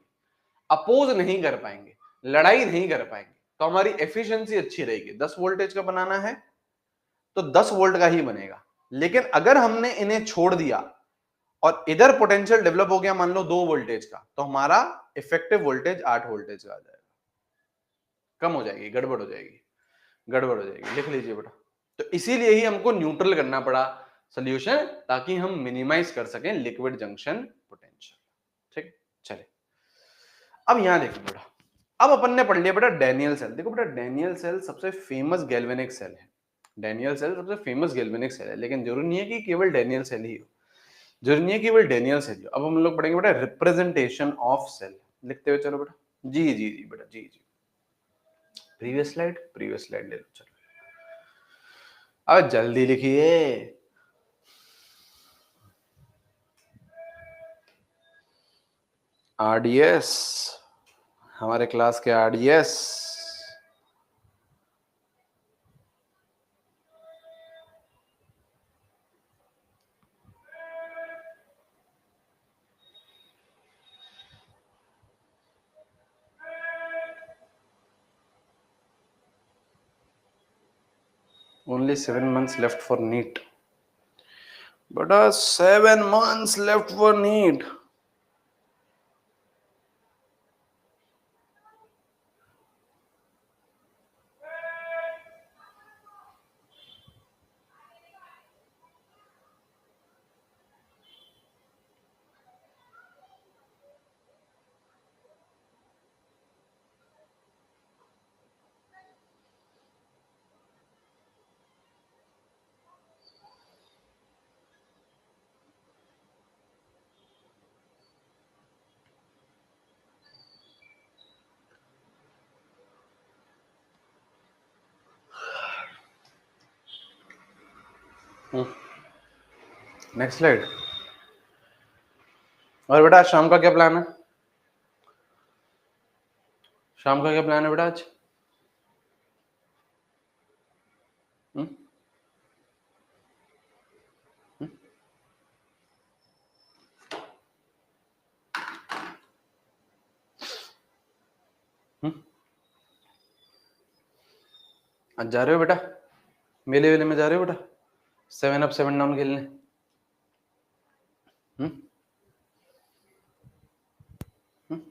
अपोज नहीं कर पाएंगे, लड़ाई नहीं कर पाएंगे, तो हमारी एफिशिएंसी अच्छी रहेगी। 10 वोल्टेज का बनाना है तो 10 वोल्ट का ही बनेगा। लेकिन अगर हमने इन्हें छोड़ दिया और इधर पोटेंशियल डेवलप हो गया मान लो 2 वोल्टेज का, तो हमारा इफेक्टिव वोल्टेज 8 वोल्टेज का आ जाएगा, कम हो जाएगी, गड़बड़ हो जाएगी, गड़बड़ हो जाएगी। लिख लीजिए बेटा। तो इसीलिए ही हमको न्यूट्रल करना पड़ा सोल्यूशन, ताकि हम मिनिमाइज कर सकें लिक्विड जंक्शन पोटेंशियल। ठीक, चलिए अब यहां देखिए बेटा, अब अपन ने पढ़ लिया बेटा डैनियल सेल। देखो बेटा, डैनियल सेल सबसे फेमस गैल्वेनिक सेल है, डैनियल सेल सबसे फेमस गैल्वेनिक सेल है, लेकिन जरूरी नहीं है कि केवल डैनियल सेल ही हो, जरूरी नहीं है कि केवल डैनियल सेल ही हो। अब हम लोग पढ़ेंगे बेटा रिप्रेजेंटेशन ऑफ सेल, लिखते हुए चलो बेटा। जी जी जी बेटा, जी जी, प्रीवियस स्लाइड ले लो, चलो अब जल्दी लिखिए। आरडीएस, हमारे क्लास के RDS. Only 7 months left for NEET. But 7 months left for NEET. Next slide. और बेटा आज शाम का क्या प्लान है? शाम का क्या प्लान है बेटा आज? हुँ? हुँ? आज जा रहे हो बेटा, मेले वेले में जा रहे हो बेटा, 7 अप 7 डाउन खेलने? हम्म हम्म?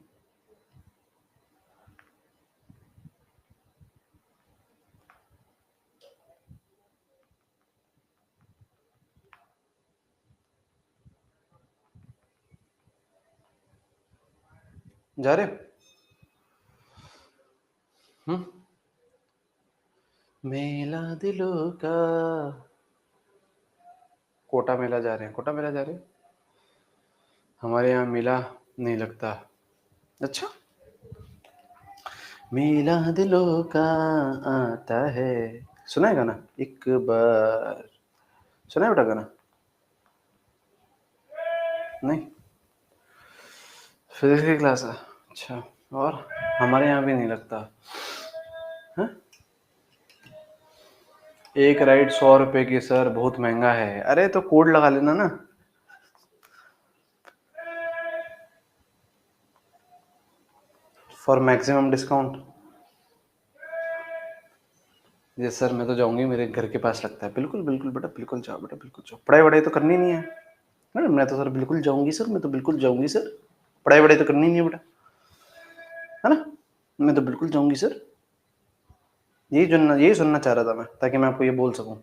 जा रहे हो? मेला दिलों का, कोटा मेला जा रहे हैं, कोटा मेला जा रहे हैं। हमारे यहाँ मेला नहीं लगता। अच्छा, मेला दिलों का आता है, सुना है गाना एक बार? सुना है बेटा गाना? नहीं, फिजिक्स की क्लास है। अच्छा, और हमारे यहाँ भी नहीं लगता। हाँ? एक राइड 100 रुपए की सर, बहुत महंगा है। अरे तो कोड लगा लेना ना, फॉर मैक्सिमम डिस्काउंट। जी सर, मैं तो जाऊंगी, मेरे घर के पास लगता है। बिल्कुल बिल्कुल बेटा, बिल्कुल जाओ बेटा, बिल्कुल जाओ। पढ़ाई वढ़ाई तो करनी नहीं है ना? मैं तो सर बिल्कुल जाऊंगी सर, मैं तो बिल्कुल जाऊंगी सर। पढ़ाई वढ़ाई तो करनी नहीं है बेटा, है ना? मैं तो बिल्कुल जाऊंगी सर। यही सुनना चाह रहा था मैं, ताकि मैं आपको ये बोल सकूं।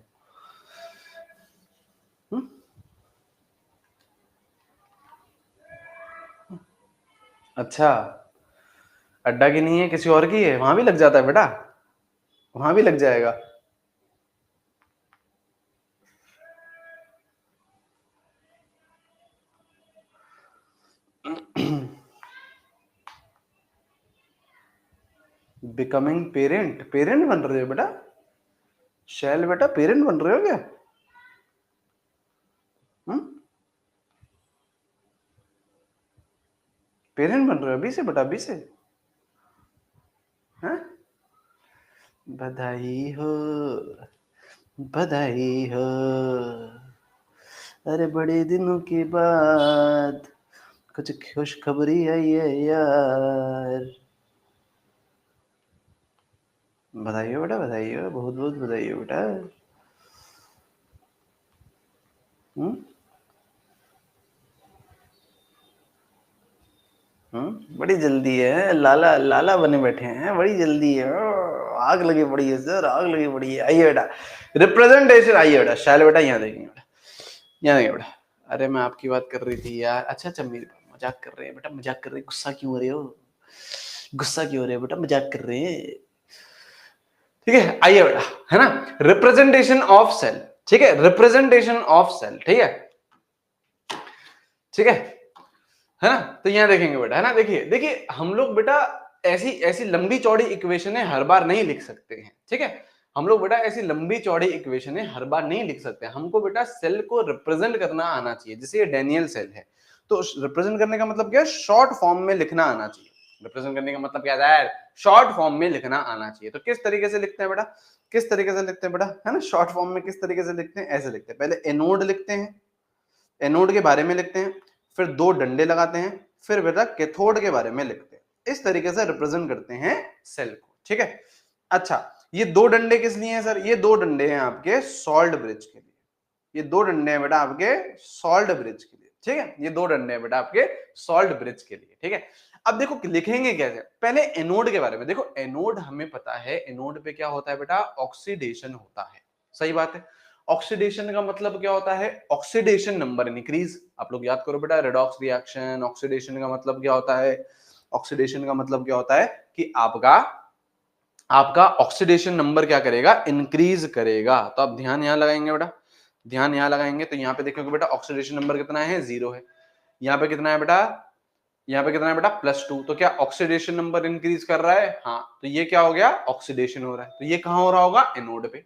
अच्छा, अड्डा की नहीं है, किसी और की है, वहां भी लग जाता है बेटा, वहां भी लग जाएगा। बिकमिंग पेरेंट, पेरेंट बन रहे हो बेटा? शैल बेटा, पेरेंट बन रहे हो क्या? पेरेंट बन रहे हो अभी से बेटा, अभी से? हैं? बधाई हो, बधाई हो। अरे बड़े दिनों के बाद कुछ खुशखबरी आई है यार। बधाई हो बेटा, बधाई हो, बहुत बहुत बधाई हो बेटा। बड़ी जल्दी है, लाला लाला बने बैठे हैं, बड़ी जल्दी है। आग लगी पड़ी है सर, आग लगी पड़ी है। आइए बेटा, रिप्रेजेंटेशन। आइए बेटा, शैल बेटा, यहाँ देखेंगे बेटा, यहाँ देखिए बेटा। अरे मैं आपकी बात कर रही थी यार। अच्छा अच्छा, मेरी मजाक कर रहे हैं बेटा, मजाक कर रहे हैं। गुस्सा क्यों हो रहे हो? गुस्सा क्यों हो रहे हो बेटा? मजाक कर रहे हैं, ठीक है? आइए बेटा, है ना, रिप्रेजेंटेशन ऑफ सेल। ठीक है, रिप्रेजेंटेशन ऑफ सेल, ठीक है, ठीक है ना? तो यहां देखेंगे बेटा, है ना? देखिए देखिए, हम लोग बेटा ऐसी ऐसी लंबी चौड़ी इक्वेशनें हर बार नहीं लिख सकते हैं, ठीक है? हम लोग बेटा ऐसी लंबी चौड़ी इक्वेशनें हर बार नहीं लिख सकते। हमको बेटा सेल को रिप्रेजेंट करना आना चाहिए। जैसे ये डेनियल सेल है, तो रिप्रेजेंट करने का मतलब क्या है? शॉर्ट फॉर्म में लिखना आना चाहिए। रिप्रेजेंट करने का मतलब क्या है? शॉर्ट फॉर्म में लिखना आना चाहिए। तो किस तरीके से लिखते हैं बेटा? किस तरीके से लिखते हैं बेटा, है ना? शॉर्ट फॉर्म में किस तरीके से लिखते हैं? ऐसे लिखते हैं, पहले एनोड लिखते हैं, एनोड के बारे में लिखते हैं, फिर दो डंडे लगाते हैं, फिर बेटा कैथोड के बारे में लिखते हैं। इस तरीके से रिप्रेजेंट करते हैं सेल को, ठीक है? अच्छा, ये दो डंडे किस लिए हैं सर? ये दो डंडे हैं आपके सॉल्ट ब्रिज के लिए। ये दो डंडे हैं बेटा आपके सॉल्ट ब्रिज के लिए, ठीक है? ये दो डंडे हैं बेटा आपके सॉल्ट ब्रिज के लिए, ठीक है? अब देखो लिखेंगे कैसे। पहले एनोड के बारे में देखो। एनोड हमें पता है, एनोड पे क्या होता है बेटा? ऑक्सीडेशन होता है, सही बात है। ऑक्सीडेशन का मतलब क्या होता है? Oxidation number increase. आप लोग याद करो बेटा, रेडॉक्स रिएक्शन, ऑक्सीडेशन का मतलब क्या होता है? ऑक्सीडेशन का मतलब क्या होता है कि आपका आपका ऑक्सीडेशन नंबर क्या करेगा? इंक्रीज करेगा। तो आप ध्यान यहां लगाएंगे बेटा, ध्यान यहां लगाएंगे तो यहां पे देखोगे बेटा ऑक्सीडेशन नंबर कितना है? 0 है। यहाँ पे कितना है बेटा? यहाँ पे कितना है बेटा? +2। तो क्या ऑक्सीडेशन नंबर इंक्रीज कर रहा है? हाँ, तो ये क्या हो गया? ऑक्सीडेशन हो रहा है। तो ये कहां हो रहा होगा? एनोड पे।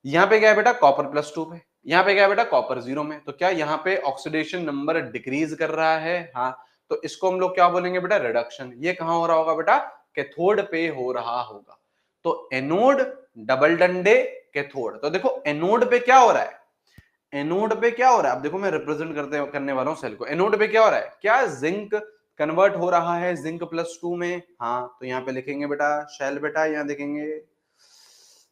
यहाँ पे क्या है बेटा? कॉपर +2 पे। यहाँ पे क्या है बेटा? कॉपर 0 में। तो क्या यहाँ पे ऑक्सीडेशन नंबर डिक्रीज कर रहा है? हाँ, तो इसको हम लोग क्या बोलेंगे बेटा? रिडक्शन। ये कहां हो रहा होगा बेटा? कैथोड पे हो रहा होगा। तो एनोड, डबल डंडे, कैथोड। तो देखो एनोड पे क्या हो रहा है? एनोड पे क्या हो रहा है? अब देखो मैं रिप्रेजेंट करने वाला हूं सेल को। एनोड पे क्या हो रहा है? क्या जिंक कन्वर्ट हो रहा है जिंक +2 में, हाँ तो यहाँ पे लिखेंगे बेटा शेल बेटा, यहाँ देखेंगे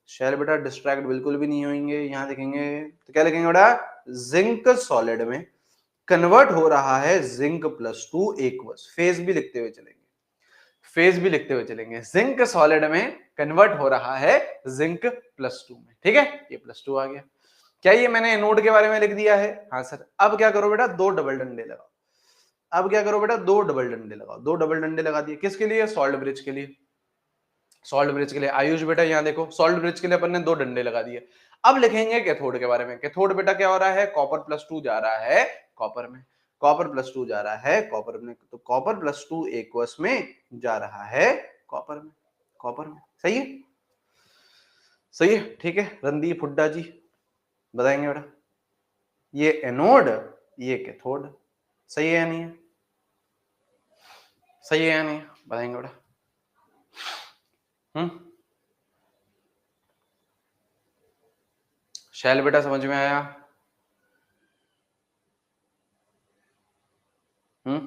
शेल बेटा, डिस्ट्रैक्ट बिल्कुल भी नहीं होंगे, यहाँ देखेंगे तो क्या लिखेंगे बेटा, जिंक सॉलिड में कन्वर्ट हो रहा है जिंक +2 एक्वस, फेज भी लिखते हुए चलेंगे, फेज भी लिखते हुए चलेंगे, जिंक सॉलिड में कन्वर्ट हो रहा है जिंक +2 में, ठीक है, ये +2 आ गया। क्या ये मैंने एनोड के बारे में लिख दिया है? हाँ सर। अब क्या करो बेटा, दो डबल डंडे लगाओ, अब क्या करो बेटा, दो डबल डंडे लगाओ, दो डबल डंडे लगा दिए, किसके लिए, सॉल्ट ब्रिज के लिए, सॉल्ट ब्रिज के लिए। आयुष बेटा यहाँ देखो, सॉल्ट ब्रिज के लिए अपन ने दो डंडे लगा दिए। अब लिखेंगे कैथोड के बारे में, कैथोड बेटा क्या हो रहा है, कॉपर +2 जा रहा है कॉपर में, कॉपर +2 जा रहा है कॉपर में, तो कॉपर +2 एक्वस में जा रहा है कॉपर में, कॉपर में, सही है, सही है, ठीक है। रणदीप हुड्डा जी बताएंगे बेटा, ये एनोड ये कैथोड, सही है या नहीं है, सही है या नहीं, बताएंगे बेटा। शैल बेटा समझ में आया? हम्म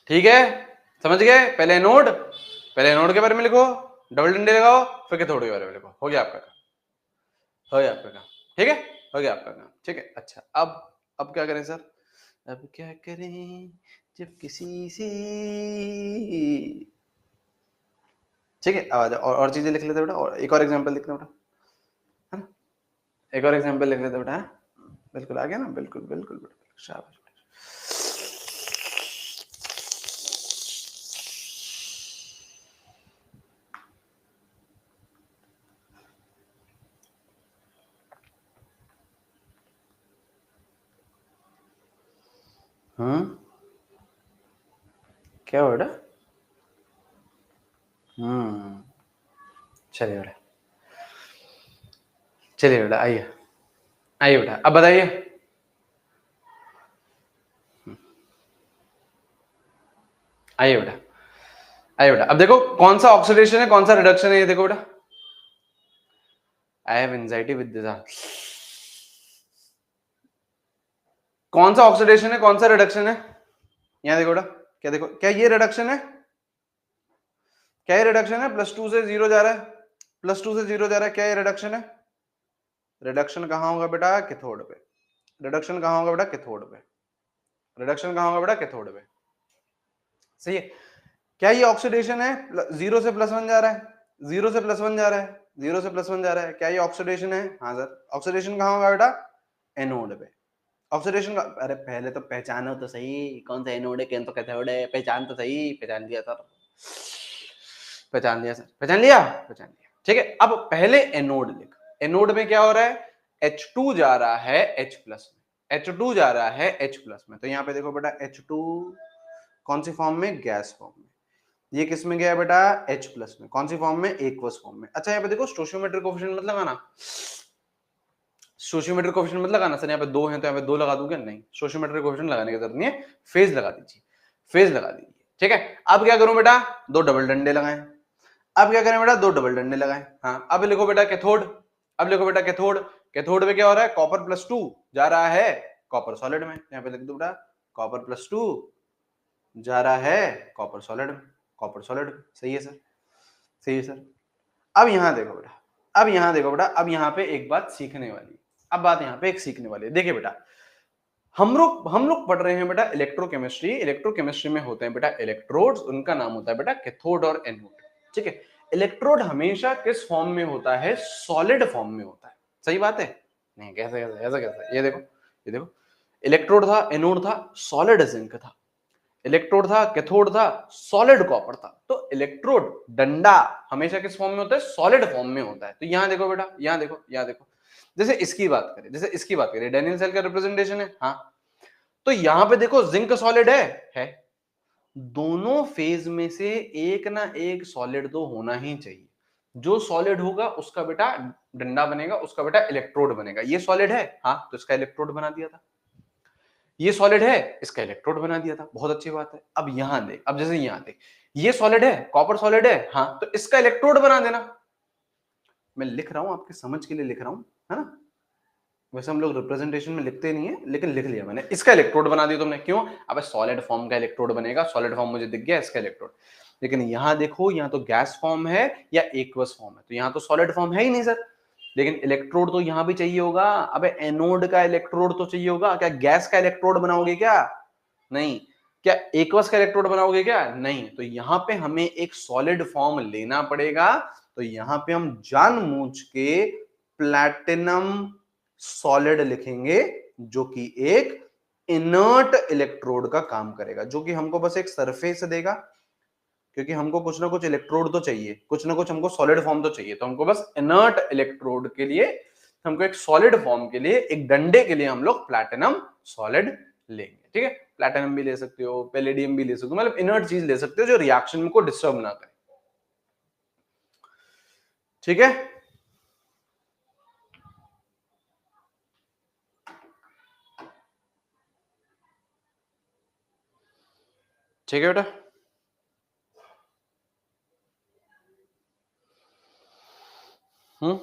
ठीक है, समझ गए। पहले एनोड, पहले एनोड के बारे में लिखो, डबल डंडे लगाओ, फिर कैथोड के बारे में लिखो, हो गया आपका काम, हो गया आपका काम, ठीक है, हो गया आपका काम, ठीक है। अच्छा अब क्या करें सर, अब क्या करें जब किसी से, ठीक है, आवाज और चीजें लिख लेते बेटा, और एक और एग्जांपल लिख लेते बेटा, है ना, एक और एग्जांपल लिख लेते बेटा, बिल्कुल आ गया ना, बिल्कुल बिल्कुल बिल्कुल, शाबाश। क्या हो बेटा, चलिए बेटा, चलिए बेटा, आइए आइए बेटा, अब बताइए, आइए बेटा, आइए बेटा, अब देखो कौन सा ऑक्सीडेशन है कौन सा रिडक्शन है, ये देखो बेटा, I have anxiety with this, कौन सा ऑक्सीडेशन है कौन सा रिडक्शन है, यहां देखो बेटा, क्या देखो, क्या ये रिडक्शन है, क्या ये रिडक्शन है, +2 से 0 जा रहा है, +2 से 0 जा रहा है, क्या ये रिडक्शन है, रिडक्शन कहां होगा बेटा, कैथोड पे, रिडक्शन कहां होगा बेटा, कैथोड पे, रिडक्शन कहां होगा बेटा, कैथोड पे, सही है। क्या ये ऑक्सीडेशन है, 0 से +1 जा रहा है, 0 से +1 जा रहा है, 0 से +1 जा रहा है, क्या ये ऑक्सीडेशन है, हाँ सर, ऑक्सीडेशन कहां होगा बेटा, एनोड पे, ऑक्सीडेशन का, अरे पहले तो पहचानो तो सही, कौन सा एनोड है कौन सा कैथोड है, पहचान तो सही, पहचान लिया सर, पहचान लिया सर, पहचान लिया, पहचान लिया, ठीक है। अब पहले एनोड लिख, एनोड में क्या हो रहा है, H2 जा रहा है H+ में, H2 जा रहा है H+ में, तो यहाँ पे देखो बेटा H2 कौन सी फॉर्म में, गैस फॉर्म में, ये किस में गया बेटा, H+ में, कौन सी फॉर्म में, एक्वस फॉर्म में। अच्छा यहाँ पे देखो स्टोशियोमेट्रिक कोएफिशिएंट मत लगाना, स्टोशियोमेट्रिक कोएफिशिएंट मत लगाना सर, यहाँ पे 2 हैं तो यहाँ पे 2 लगा दूं क्या, नहीं, स्टोशियोमेट्रिक कोएफिशिएंट लगाने की जरूरत नहीं है, फेज लगा दीजिए, फेज लगा दीजिए, ठीक है। अब क्या करूं बेटा, दो डबल डंडे लगाएं, अब क्या करें बेटा, दो डबल डंडे लगाएं, हाँ अब लिखो बेटा कैथोड, अब लिखो बेटा कैथोड, कैथोड में क्या हो रहा है, कॉपर +2 जा रहा है कॉपर सॉलिड में, यहाँ पे लिख दो बेटा, कॉपर +2 जा रहा है कॉपर सॉलिड में, कॉपर सॉलिड में, सही है सर, सही है सर। अब यहां देखो बेटा, अब यहां देखो बेटा, अब यहाँ पे एक बात सीखने वाली, अब बात यहाँ पे एक सीखने वाली है, देखिए बेटा, हम लोग पढ़ रहे हैं बेटा इलेक्ट्रोकेमिस्ट्री, इलेक्ट्रोकेमिस्ट्री में होते हैं बेटा इलेक्ट्रोड्स, उनका नाम होता है बेटा कैथोड और एनोड, ठीक है। इलेक्ट्रोड हमेशा किस फॉर्म में होता है, सॉलिड फॉर्म में होता है, सही बात है, नहीं कैसे कैसे ऐसा कैसे, ये देखो, ये देखो, इलेक्ट्रोड था, एनोड था, सॉलिड जिंक था, इलेक्ट्रोड था, कैथोड था, सॉलिड कॉपर था, तो इलेक्ट्रोड डंडा हमेशा किस फॉर्म में होता है, सॉलिड फॉर्म में होता है। तो यहां देखो बेटा, यहां देखो, यहां देखो, जैसे इसकी बात करें, जैसे इसकी बात करें, डैनियल सेल का रिप्रेजेंटेशन है, हाँ, तो यहां पे देखो जिंक सॉलिड है, दोनों फेज में से एक ना एक सॉलिड तो होना ही चाहिए, जो सॉलिड होगा उसका बेटा डंडा बनेगा, उसका बेटा इलेक्ट्रोड बनेगा, ये सॉलिड है, हाँ, तो इसका इलेक्ट्रोड बना दिया था, ये सॉलिड है, इसका इलेक्ट्रोड बना दिया था, बहुत अच्छी बात है। अब यहां देख, अब जैसे यहां देख, ये सॉलिड है, कॉपर सॉलिड है, हाँ, तो इसका इलेक्ट्रोड बना देना, मैं लिख रहा हूं आपके समझ के लिए लिख रहा हूं, है ना, वैसे हम लोग रिप्रेजेंटेशन में लिखते नहीं है, लेकिन लिख लिया मैंने। इसका इलेक्ट्रोड बना दिया तुमने, क्यों? अब सॉलिड फॉर्म का इलेक्ट्रोड बनेगा, सॉलिड फॉर्म मुझे दिख गया, इसका इलेक्ट्रोड। लेकिन यहां देखो, यहाँ तो गैस फॉर्म है या एक्वस फॉर्म है, तो यहाँ तो सॉलिड फॉर्म है ही नहीं सर। लेकिन इलेक्ट्रोड तो यहां भी चाहिए होगा। अबे एनोड का इलेक्ट्रोड तो चाहिए होगा। क्या गैस का इलेक्ट्रोड बनाओगे क्या? नहीं। क्या एक्वस का इलेक्ट्रोड बनाओगे क्या? नहीं। तो यहाँ पे हमें एक सॉलिड फॉर्म लेना पड़ेगा। तो यहाँ पे हम जानबूझ के प्लैटिनम सॉलिड लिखेंगे, जो कि एक इनर्ट इलेक्ट्रोड का काम करेगा, जो कि हमको बस एक सरफेस देगा, क्योंकि हमको कुछ ना कुछ इलेक्ट्रोड तो चाहिए, कुछ ना कुछ हमको सॉलिड फॉर्म तो चाहिए। तो हमको बस इनर्ट इलेक्ट्रोड के लिए, हमको एक सॉलिड फॉर्म के लिए, एक डंडे के लिए हम लोग प्लैटिनम सॉलिड लेंगे। ठीक है, प्लैटिनम भी ले सकते हो, पैलेडियम भी ले सकते हो, मतलब इनर्ट चीज ले सकते हो जो रिएक्शन को डिस्टर्ब ना करे। ठीक है, ठीक है बेटा। हम्म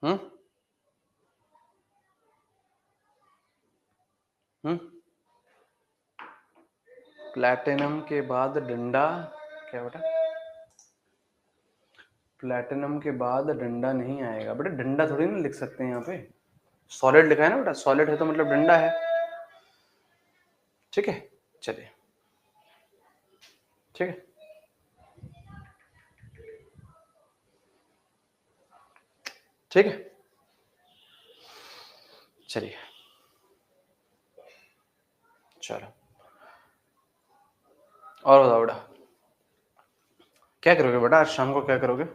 हम्म हम्म प्लैटिनम के बाद डंडा, क्या बेटा? प्लैटिनम के बाद डंडा नहीं आएगा बेटा, डंडा थोड़ी ना लिख सकते हैं यहाँ पे। सॉलिड लिखा है ना बेटा, सॉलिड है तो मतलब डंडा है। ठीक है, चलिए, ठीक है, ठीक है, चलिए, चलो। और बताओ बेटा, क्या करोगे बेटा आज शाम को, क्या करोगे?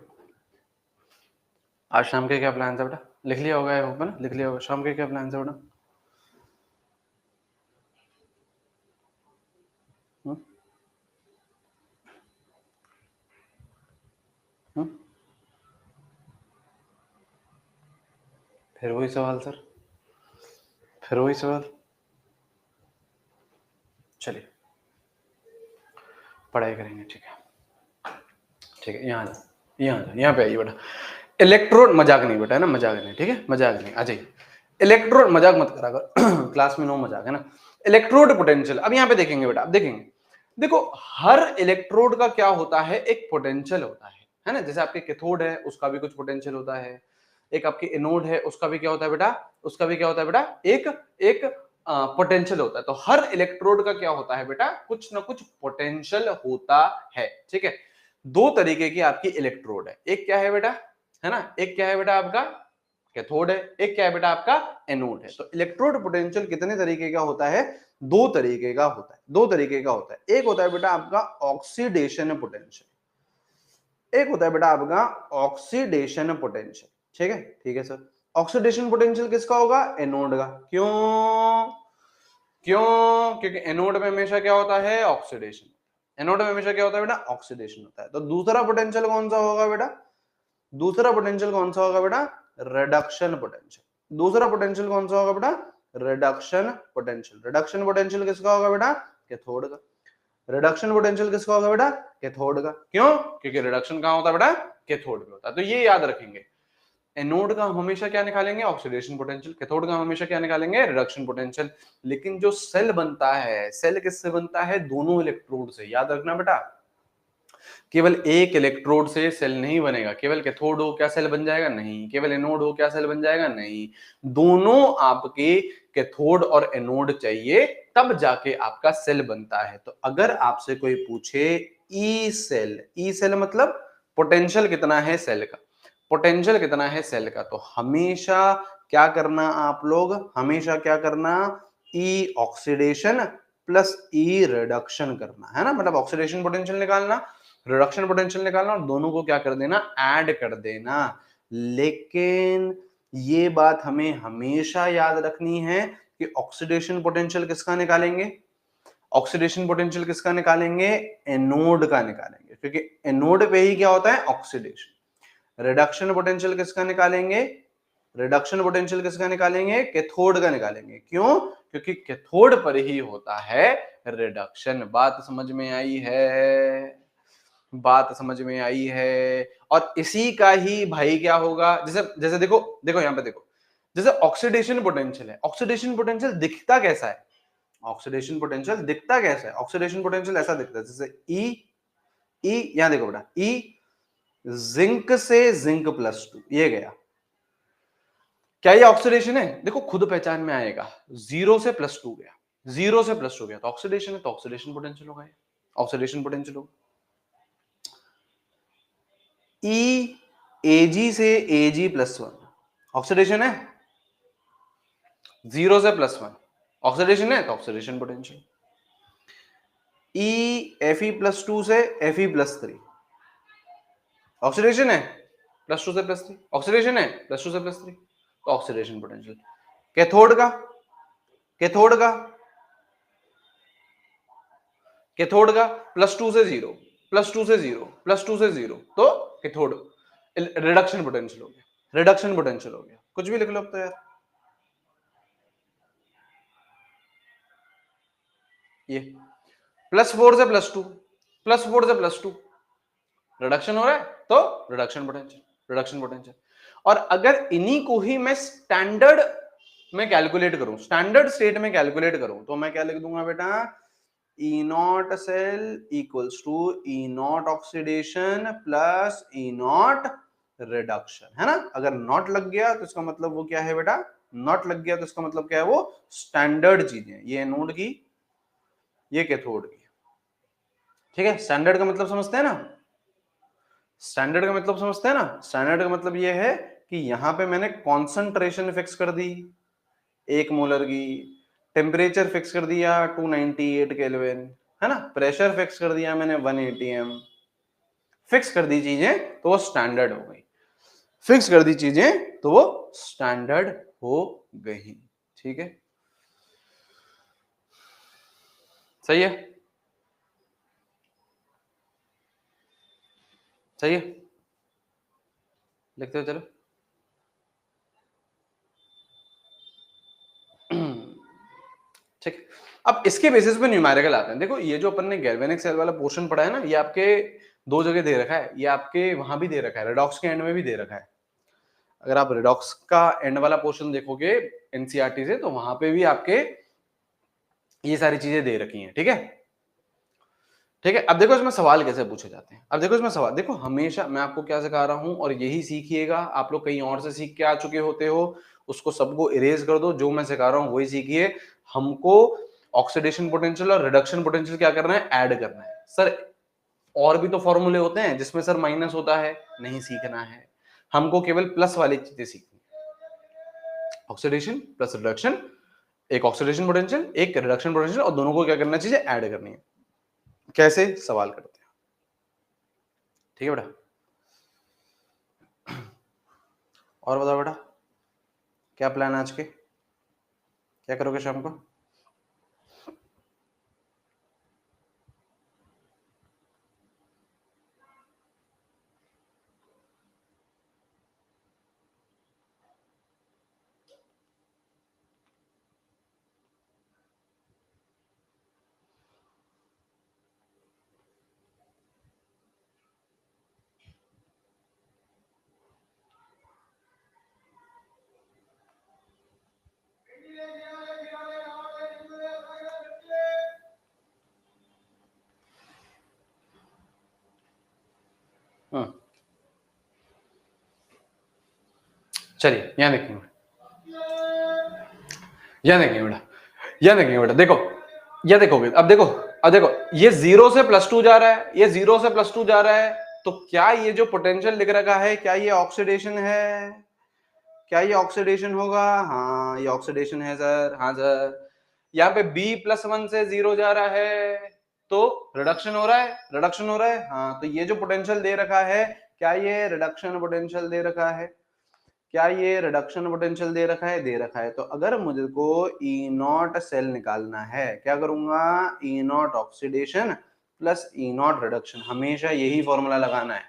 आज शाम के क्या प्लान है बेटा? लिख लिया होगा, ना लिख लिया होगा। शाम के क्या प्लान है बेटा? हम्म हम्म फिर वही सवाल सर, फिर वही सवाल। चलिए, पढ़ाई करेंगे। ठीक है, ठीक है, यहाँ यहाँ पे आइए बेटा। इलेक्ट्रोड, मजाक नहीं बेटा, है ना, मजाक नहीं, ठीक है, मजाक नहीं, आ जाइए। इलेक्ट्रोड, मजाक मत करा कर क्लास में, नो मजाक, है ना। इलेक्ट्रोड पोटेंशियल, अब यहाँ पे देखेंगे बेटा, अब देखेंगे। देखो, हर इलेक्ट्रोड का क्या होता है, एक पोटेंशियल होता है ना। जैसे आपके कैथोड है, उसका भी कुछ पोटेंशियल होता है। एक आपकी एनोड है, उसका भी क्या होता है बेटा, उसका भी क्या होता है बेटा, एक एक पोटेंशियल होता है। तो हर इलेक्ट्रोड का क्या होता है बेटा, कुछ ना कुछ पोटेंशियल होता है। ठीक है, दो तरीके की आपकी इलेक्ट्रोड है। एक क्या है बेटा, है ना, एक क्या है बेटा आपका कैथोड है, एक क्या है बेटा आपका एनोड है। तो इलेक्ट्रोड पोटेंशियल कितने तरीके का होता है? दो तरीके का होता है, दो तरीके का होता है। एक होता है बेटा आपका ऑक्सीडेशन पोटेंशियल, एक होता है बेटा आपका ऑक्सीडेशन पोटेंशियल। ठीक है, ठीक है सर। ऑक्सीडेशन पोटेंशियल किसका होगा? एनोड का। क्यों? क्यों? क्योंकि एनोड में हमेशा क्या होता है? ऑक्सीडेशन। एनोड में हमेशा क्या होता है बेटा? ऑक्सीडेशन होता है। तो दूसरा पोटेंशियल कौन सा होगा बेटा? दूसरा पोटेंशियल कौन सा होगा बेटा? Reduction potential. दूसरा पोटेंशियल कौन सा होगा बेटा? Reduction potential. रिडक्शन पोटेंशियल किसका होगा बेटा? कैथोड का। रिडक्शन पोटेंशियल किसका होगा बेटा? कैथोड का। क्यों? क्योंकि रिडक्शन कहां होता है बेटा? कैथोड में होता है। तो ये याद रखेंगे। एनोड का हम हमेशा क्या निकालेंगे? Oxidation potential. कैथोड का हम हमेशा क्या निकालेंगे? Reduction potential. लेकिन जो सेल बनता है, सेल किससे बनता है? दोनों इलेक्ट्रोड से। याद रखना बेटा, केवल एक इलेक्ट्रोड से सेल नहीं बनेगा। केवल कैथोड हो क्या सेल बन जाएगा? नहीं। केवल एनोड हो क्या सेल बन जाएगा? नहीं। दोनों आपके कैथोड और एनोड चाहिए, तब जाके आपका सेल बनता है। तो अगर आपसे कोई पूछे ई सेल, ई सेल मतलब पोटेंशियल कितना है सेल का, पोटेंशियल कितना है सेल का, तो हमेशा क्या करना आप लोग, हमेशा क्या करना? ई ऑक्सीडेशन प्लस ई रिडक्शन करना, है ना। मतलब ऑक्सीडेशन पोटेंशियल निकालना, रिडक्शन पोटेंशियल निकालना, और दोनों को क्या कर देना? ऐड कर देना। लेकिन ये बात हमें हमेशा याद रखनी है कि ऑक्सीडेशन पोटेंशियल किसका निकालेंगे? ऑक्सीडेशन पोटेंशियल किसका निकालेंगे? एनोड का निकालेंगे, क्योंकि एनोड पे ही क्या होता है? ऑक्सीडेशन। रिडक्शन पोटेंशियल किसका निकालेंगे? रिडक्शन पोटेंशियल किसका निकालेंगे? कैथोड का निकालेंगे। क्यों? क्योंकि कैथोड पर ही होता है रिडक्शन। बात समझ में आई है? बात समझ में आई है? और इसी का ही भाई क्या होगा, जैसे जैसे देखो देखो यहाँ पे देखो, जैसे ऑक्सीडेशन पोटेंशियल है, ऑक्सीडेशन पोटेंशियल दिखता कैसा है? ऑक्सीडेशन पोटेंशियल दिखता कैसा है? ऑक्सीडेशन पोटेंशियल ऐसा दिखता है, जैसे ई यहां देखो बेटा, ई जिंक से जिंक +2 ये गया, क्या ये ऑक्सीडेशन है? देखो खुद पहचान में आएगा, 0 से +2 गया, 0 से +2 गया तो ऑक्सीडेशन है, तो ऑक्सीडेशन पोटेंशियल होगा, ऑक्सीडेशन पोटेंशियल होगा। ई एजी से Ag+1 ऑक्सीडेशन है, 0 से +1 ऑक्सीडेशन है, तो ऑक्सीडेशन पोटेंशियल। ई Fe+2 से Fe+3 ऑक्सीडेशन है, +2 से +3 ऑक्सीडेशन है, +2 से +3 तो ऑक्सीडेशन पोटेंशियल। कैथोड का, कैथोड का, कैथोड का +2 से 0, +2 से 0, +2 से 0 तो कैथोड रिडक्शन पोटेंशियल हो गया, रिडक्शन पोटेंशियल हो गया। कुछ भी लिख लो अब तो यार, ये +4 से +2, +4 से +2 रिडक्शन हो रहा है तो रिडक्शन पोटेंशियल, रिडक्शन पोटेंशियल। और अगर इन्हीं को ही मैं स्टैंडर्ड में कैलकुलेट करूं, स्टैंडर्ड स्टेट में कैलकुलेट करूं, तो मैं क्या लिख दूंगा बेटा, E naught cell equals to E naught oxidation plus E naught reduction, है ना। अगर नॉट लग गया तो इसका मतलब वो क्या है बेटा, नॉट लग गया तो इसका मतलब क्या है, वो स्टैंडर्ड चीजें, ये एनोड की, ये कैथोड की, ठीक है। स्टैंडर्ड का मतलब समझते हैं ना, स्टैंडर्ड का मतलब समझते हैं ना, स्टैंडर्ड का मतलब ये है कि यहां पे मैंने कॉन्सेंट्रेशन फिक्स कर दी 1 मोलर की, टेम्परेचर फिक्स कर दिया 298 केल्विन, है ना, प्रेशर फिक्स कर दिया मैंने 180 एम, फिक्स कर दी चीजें तो वो स्टैंडर्ड हो गई, फिक्स कर दी चीजें तो वो स्टैंडर्ड हो गई, ठीक है, सही है, सही है, लिखते हो चलो। ठीक, अब इसके बेसिस पे न्यूमेरिकल आते हैं। देखो ये जो अपन ने गैल्वेनिक सेल वाला पोर्शन पढ़ा है ना, ये आपके दो जगह दे रखा है, ये आपके वहां भी दे रखा है, रेडॉक्स के एंड में भी दे रखा है। अगर आप रेडॉक्स का एंड वाला पोर्शन देखोगे एनसीईआरटी से, तो वहां पे भी आपके ये सारी चीजें दे रखी हैं, ठीक है, ठीक है। अब देखो इसमें सवाल कैसे पूछे जाते हैं, अब देखो इसमें सवाल, देखो हमेशा मैं आपको क्या सिखा रहा हूं और यही सीखिएगा, आप लोग कहीं और से सीख के आ चुके होते हो, उसको सबको इरेज कर दो, जो मैं सिखा रहा हूं वही सीखिए। हमको ऑक्सीडेशन पोटेंशियल और रिडक्शन पोटेंशियल क्या करना है, ऐड करना है। सर और भी तो फॉर्मूले होते हैं जिसमें सर माइनस होता है, नहीं सीखना है, हमको केवल प्लस वाली चीजें सीखनी है। ऑक्सीडेशन प्लस रिडक्शन, एक ऑक्सीडेशन पोटेंशियल एक रिडक्शन पोटेंशियल, और दोनों को क्या करना चाहिए, ऐड करनी है। कैसे, सवाल करते हैं, ठीक है बेटा। और बताओ बेटा, क्या प्लान आज के, क्या करोगे शाम को? चलिए यहां देखेंगे, यहां देखेंगे बेटा, यहां देखेंगे बेटा, देखो यह देखोगे, अब देखो, अब देखो ये 0 से +2 जा रहा है, ये 0 से +2 जा रहा है, तो क्या ये जो पोटेंशियल लिख रखा है, क्या ये ऑक्सीडेशन है, क्या ये ऑक्सीडेशन होगा? हाँ ये ऑक्सीडेशन है सर, हाँ सर। यहाँ पे B+1 से 0 जा रहा है तो रिडक्शन हो रहा है, रिडक्शन हो रहा है, हाँ। तो ये जो पोटेंशियल दे रखा है, क्या ये रिडक्शन पोटेंशियल दे रखा है, क्या ये रिडक्शन पोटेंशियल दे रखा है, दे रखा है। तो अगर मुझे को ई नॉट सेल निकालना है, क्या करूंगा, E naught oxidation plus E naught reduction, हमेशा यही फॉर्मूला लगाना है।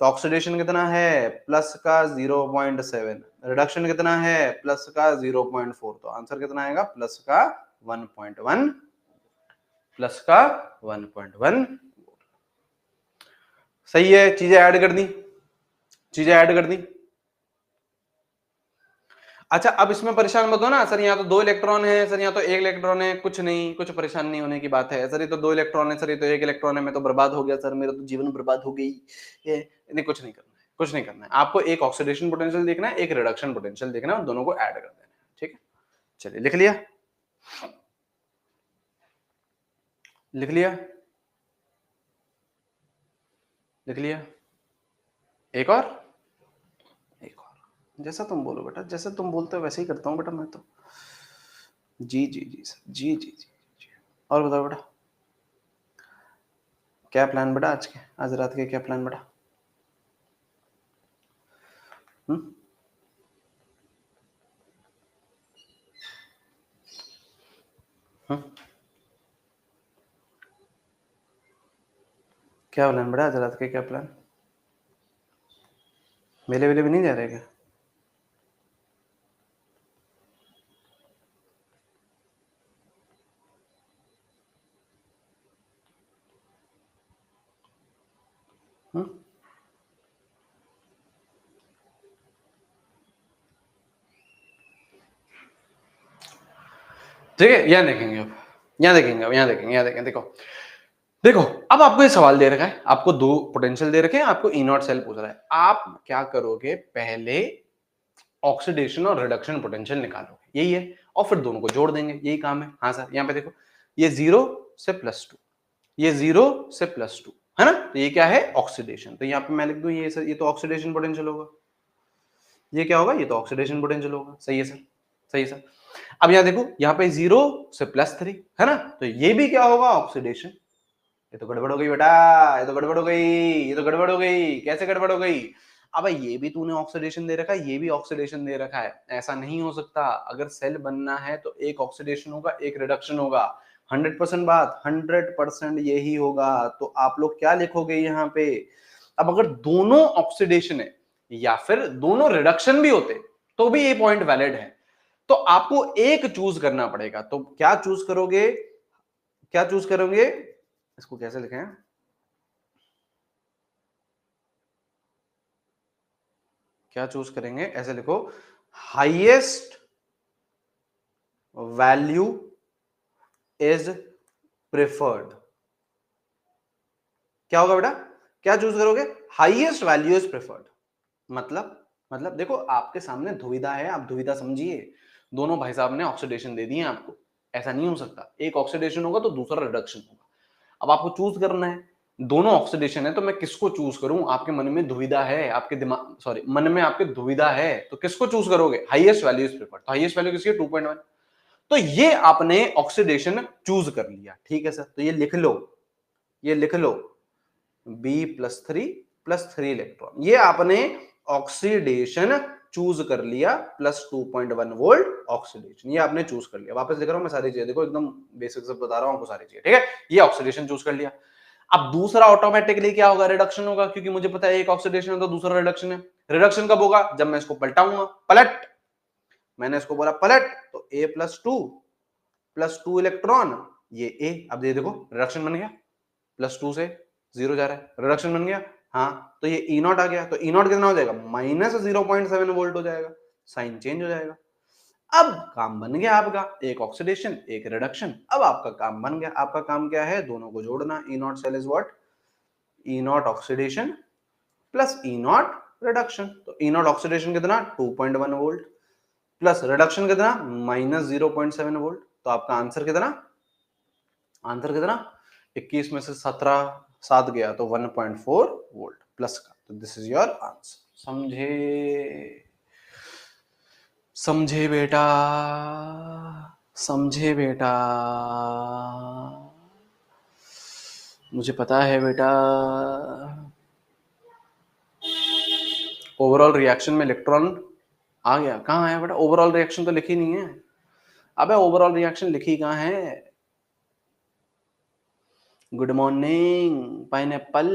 तो ऑक्सीडेशन कितना है, प्लस का 0.7, रिडक्शन कितना है, प्लस का 0.4, तो आंसर कितना आएगा, प्लस का 1.1, प्लस का 1.1। सही है, चीजें ऐड कर दी, चीजें ऐड कर दी। अच्छा, अब इसमें परेशान मत हो ना सर, यहाँ तो 2 इलेक्ट्रॉन है सर, यहाँ तो 1 इलेक्ट्रॉन है, कुछ नहीं, कुछ परेशान नहीं होने की बात है सर, ये तो 2 इलेक्ट्रॉन है सर, ये तो 1 इलेक्ट्रॉन है, मैं तो बर्बाद हो गया सर, मेरा तो जीवन बर्बाद हो गई। ये नहीं, कुछ नहीं करना है, कुछ नहीं करना है आपको। एक ऑक्सीडेशन पोटेंशियल देखना है, एक रिडक्शन पोटेंशियल देखना है, और दोनों को ऐड कर देना है। ठीक है, चलिए लिख लिया, लिख लिया, लिख लिया। एक और, एक और, जैसा तुम बोलो बेटा, जैसे तुम बोलते हो वैसे ही करता हूँ बेटा मैं तो। जी जी जी सर, जी जी जी जी। और बताओ बेटा, क्या प्लान बेटा आज के, आज रात के क्या प्लान बेटा? हम्म, हम्म, क्या प्लान बेटा आज रात के, क्या प्लान? मेले वेले भी नहीं जा रहे क्या? हम्म, ठीक है, यहाँ देखेंगे अब, यहाँ देखेंगे अब, यहाँ देखेंगे, यहाँ देखेंगे, देखो देखो, अब आपको ये सवाल दे रखा है, आपको 2 पोटेंशियल दे रखे हैं, आपको ई नॉट सेल पूछ रहा है, आप क्या करोगे, पहले ऑक्सीडेशन और रिडक्शन पोटेंशियल निकालोगे, यही है, और फिर दोनों को जोड़ देंगे, यही काम है। हाँ सर, यहाँ पे देखो, ये 0 से +2, ये 0 से +2 है ना, तो ये क्या है, ऑक्सीडेशन, तो यहाँ पे मैं लिख दूं ये सर, ये तो ऑक्सीडेशन पोटेंशियल होगा, ये क्या होगा, ये तो ऑक्सीडेशन पोटेंशियल होगा। सही है सर, सही है सर। अब यहाँ देखो, यहाँ पे 0 से +3 है ना, तो ये भी क्या होगा, ऑक्सीडेशन। ये तो गड़बड़ हो गई बेटा, ये तो गड़बड़ हो गई, ये तो गड़बड़ हो गई, कैसे गड़बड़ हो गई? अब ये भी तूने ऑक्सीडेशन दे रखा है, ये भी ऑक्सीडेशन दे रखा है, ऐसा नहीं हो सकता। अगर सेल बनना है तो एक ऑक्सीडेशन होगा, एक रिडक्शन होगा, 100% बात, 100% यही होगा। तो आप लोग क्या लिखोगे यहाँ पे? अब अगर दोनों ऑक्सीडेशन है या फिर दोनों रिडक्शन भी होते तो भी ये पॉइंट वैलिड है, तो आपको एक चूज करना पड़ेगा। तो क्या चूज करोगे, क्या चूज करोगे? इसको कैसे लिखें, क्या चूज करेंगे, ऐसे लिखो, हाईएस्ट वैल्यू इज प्रेफर्ड। क्या होगा बेटा, क्या चूज करोगे, हाईएस्ट वैल्यू इज प्रेफर्ड। मतलब देखो, आपके सामने दुविधा है, आप दुविधा समझिए। दोनों भाई साहब ने ऑक्सीडेशन दे दिए आपको, ऐसा नहीं हो सकता, एक ऑक्सीडेशन होगा तो दूसरा रिडक्शन होगा। अब आपको चूज करना है, दोनों ऑक्सीडेशन है तो मैं किसको चूज करूं? आपके मन में दुविधा है, आपके दिमाग, सॉरी, मन में आपके दुविधा है, तो किसको चूज करोगे? हाईएस्ट वैल्यू इज प्रेफर्ड, तो हाईएस्ट वैल्यू किसकी है, 2.1। तो ये आपने ऑक्सीडेशन चूज कर लिया, ठीक है सर, तो ये लिख लो, ये लिख लो, B+3 इलेक्ट्रॉन, ये आपने ऑक्सीडेशन चूज कर लिया, +2.1 वोल्ट ऑक्सीडेशन, ये आपने चूज कर लिया। वापस लिख रहा हूं मैं सारी चीजें, देखो एकदम बेसिक से बता रहा हूं आपको सारी चीजें, ठीक है? ये ऑक्सीडेशन चूज कर लिया। अब दूसरा ऑटोमेटिकली क्या होगा, रिडक्शन होगा, क्योंकि मुझे पता है एक ऑक्सीडेशन है तो दूसरा रिडक्शन है। रिडक्शन कब होगा, जब मैं इसको पलटाऊंगा, पलट, मैंने इसको बोला पलट, तो A+2 इलेक्ट्रॉन, ये A, अब ये देखो रिडक्शन बन गया, +2 से 0 जा रहा है, रिडक्शन बन गया। हाँ, तो ये ई नॉट आ गया, तो ई नॉट कितना हो जाएगा, -0.7 वोल्ट हो जाएगा, साइन चेंज हो जाएगा। अब काम बन गया आपका, एक ऑक्सीडेशन एक रिडक्शन, अब आपका काम बन गया। आपका काम क्या है, दोनों को जोड़ना। E naught cell is what, E naught oxidation plus E naught reduction. तो ई नॉट ऑक्सीडेशन कितना, 2.1 वोल्ट, प्लस रिडक्शन कितना, -0.7 वोल्ट। तो आपका आंसर कितना, आंसर कितना, 21 में से 17 7 गया तो 1.4 वोल्ट प्लस का। तो दिस इज योर आंसर। समझे, समझे बेटा, समझे बेटा, मुझे पता है बेटा। ओवरऑल रिएक्शन में इलेक्ट्रॉन आ गया, कहाँ आया बेटा? ओवरऑल रिएक्शन तो लिखी नहीं है। अबे ओवरऑल रिएक्शन लिखी कहाँ है? Good morning pineapple.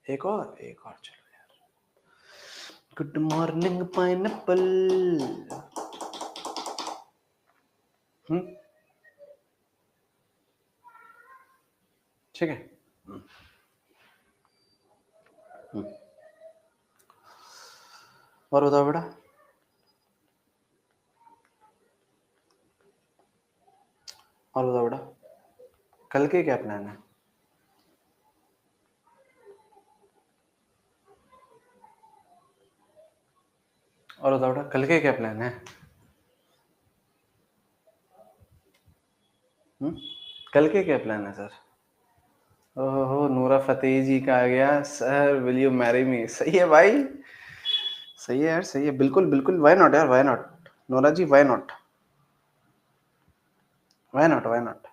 एक और चलो यार, गुड मॉर्निंग पाइनएप्पल। ठीक है, और बताओ बेटा, और बताओ बेटा, कल के क्या प्लान है? और बताओ बेटा, कल के क्या प्लान है? कल के क्या प्लान है सर? ओहो, नूरा फतेही जी का आ गया, sir will you marry me? सही है भाई, सही है यार, सही है, बिल्कुल बिल्कुल, व्हाई नॉट यार, why not Noora ji, why not, why not, why not.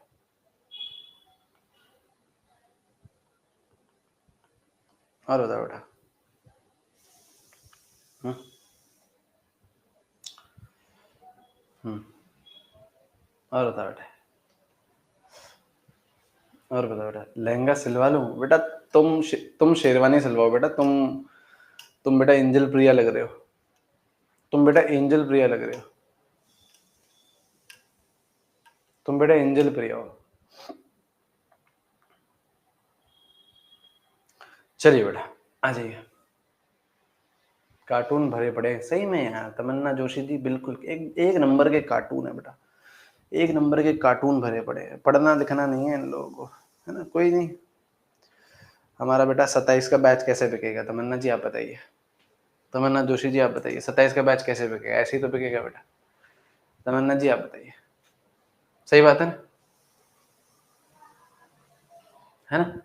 और बताओ बेटा। हम्म, और बताओ बेटा, और बताओ बेटा, लहंगा सिलवा लूं बेटा? तुम शेरवानी सिलवाओ बेटा, तुम बेटा एंजल प्रिया लग रहे हो, तुम बेटा एंजल प्रिया लग रहे हो, तुम बेटा एंजल प्रिया हो। चलिए बेटा, आ जाइए। कार्टून भरे पड़े हैं सही में यार, तमन्ना जोशी जी बिल्कुल एक एक नंबर के कार्टून है बेटा, एक नंबर के कार्टून भरे पड़े हैं, पढ़ना लिखना नहीं है इन लोगों को, है ना? कोई नहीं, हमारा बेटा 27 का बैच कैसे बिकेगा? तमन्ना जी आप बताइए, तमन्ना जोशी जी आप बताइए, 27 का बैच कैसे बिकेगा? ऐसे ही तो बिकेगा बेटा, तमन्ना जी आप बताइए, सही बात है ना, है ना?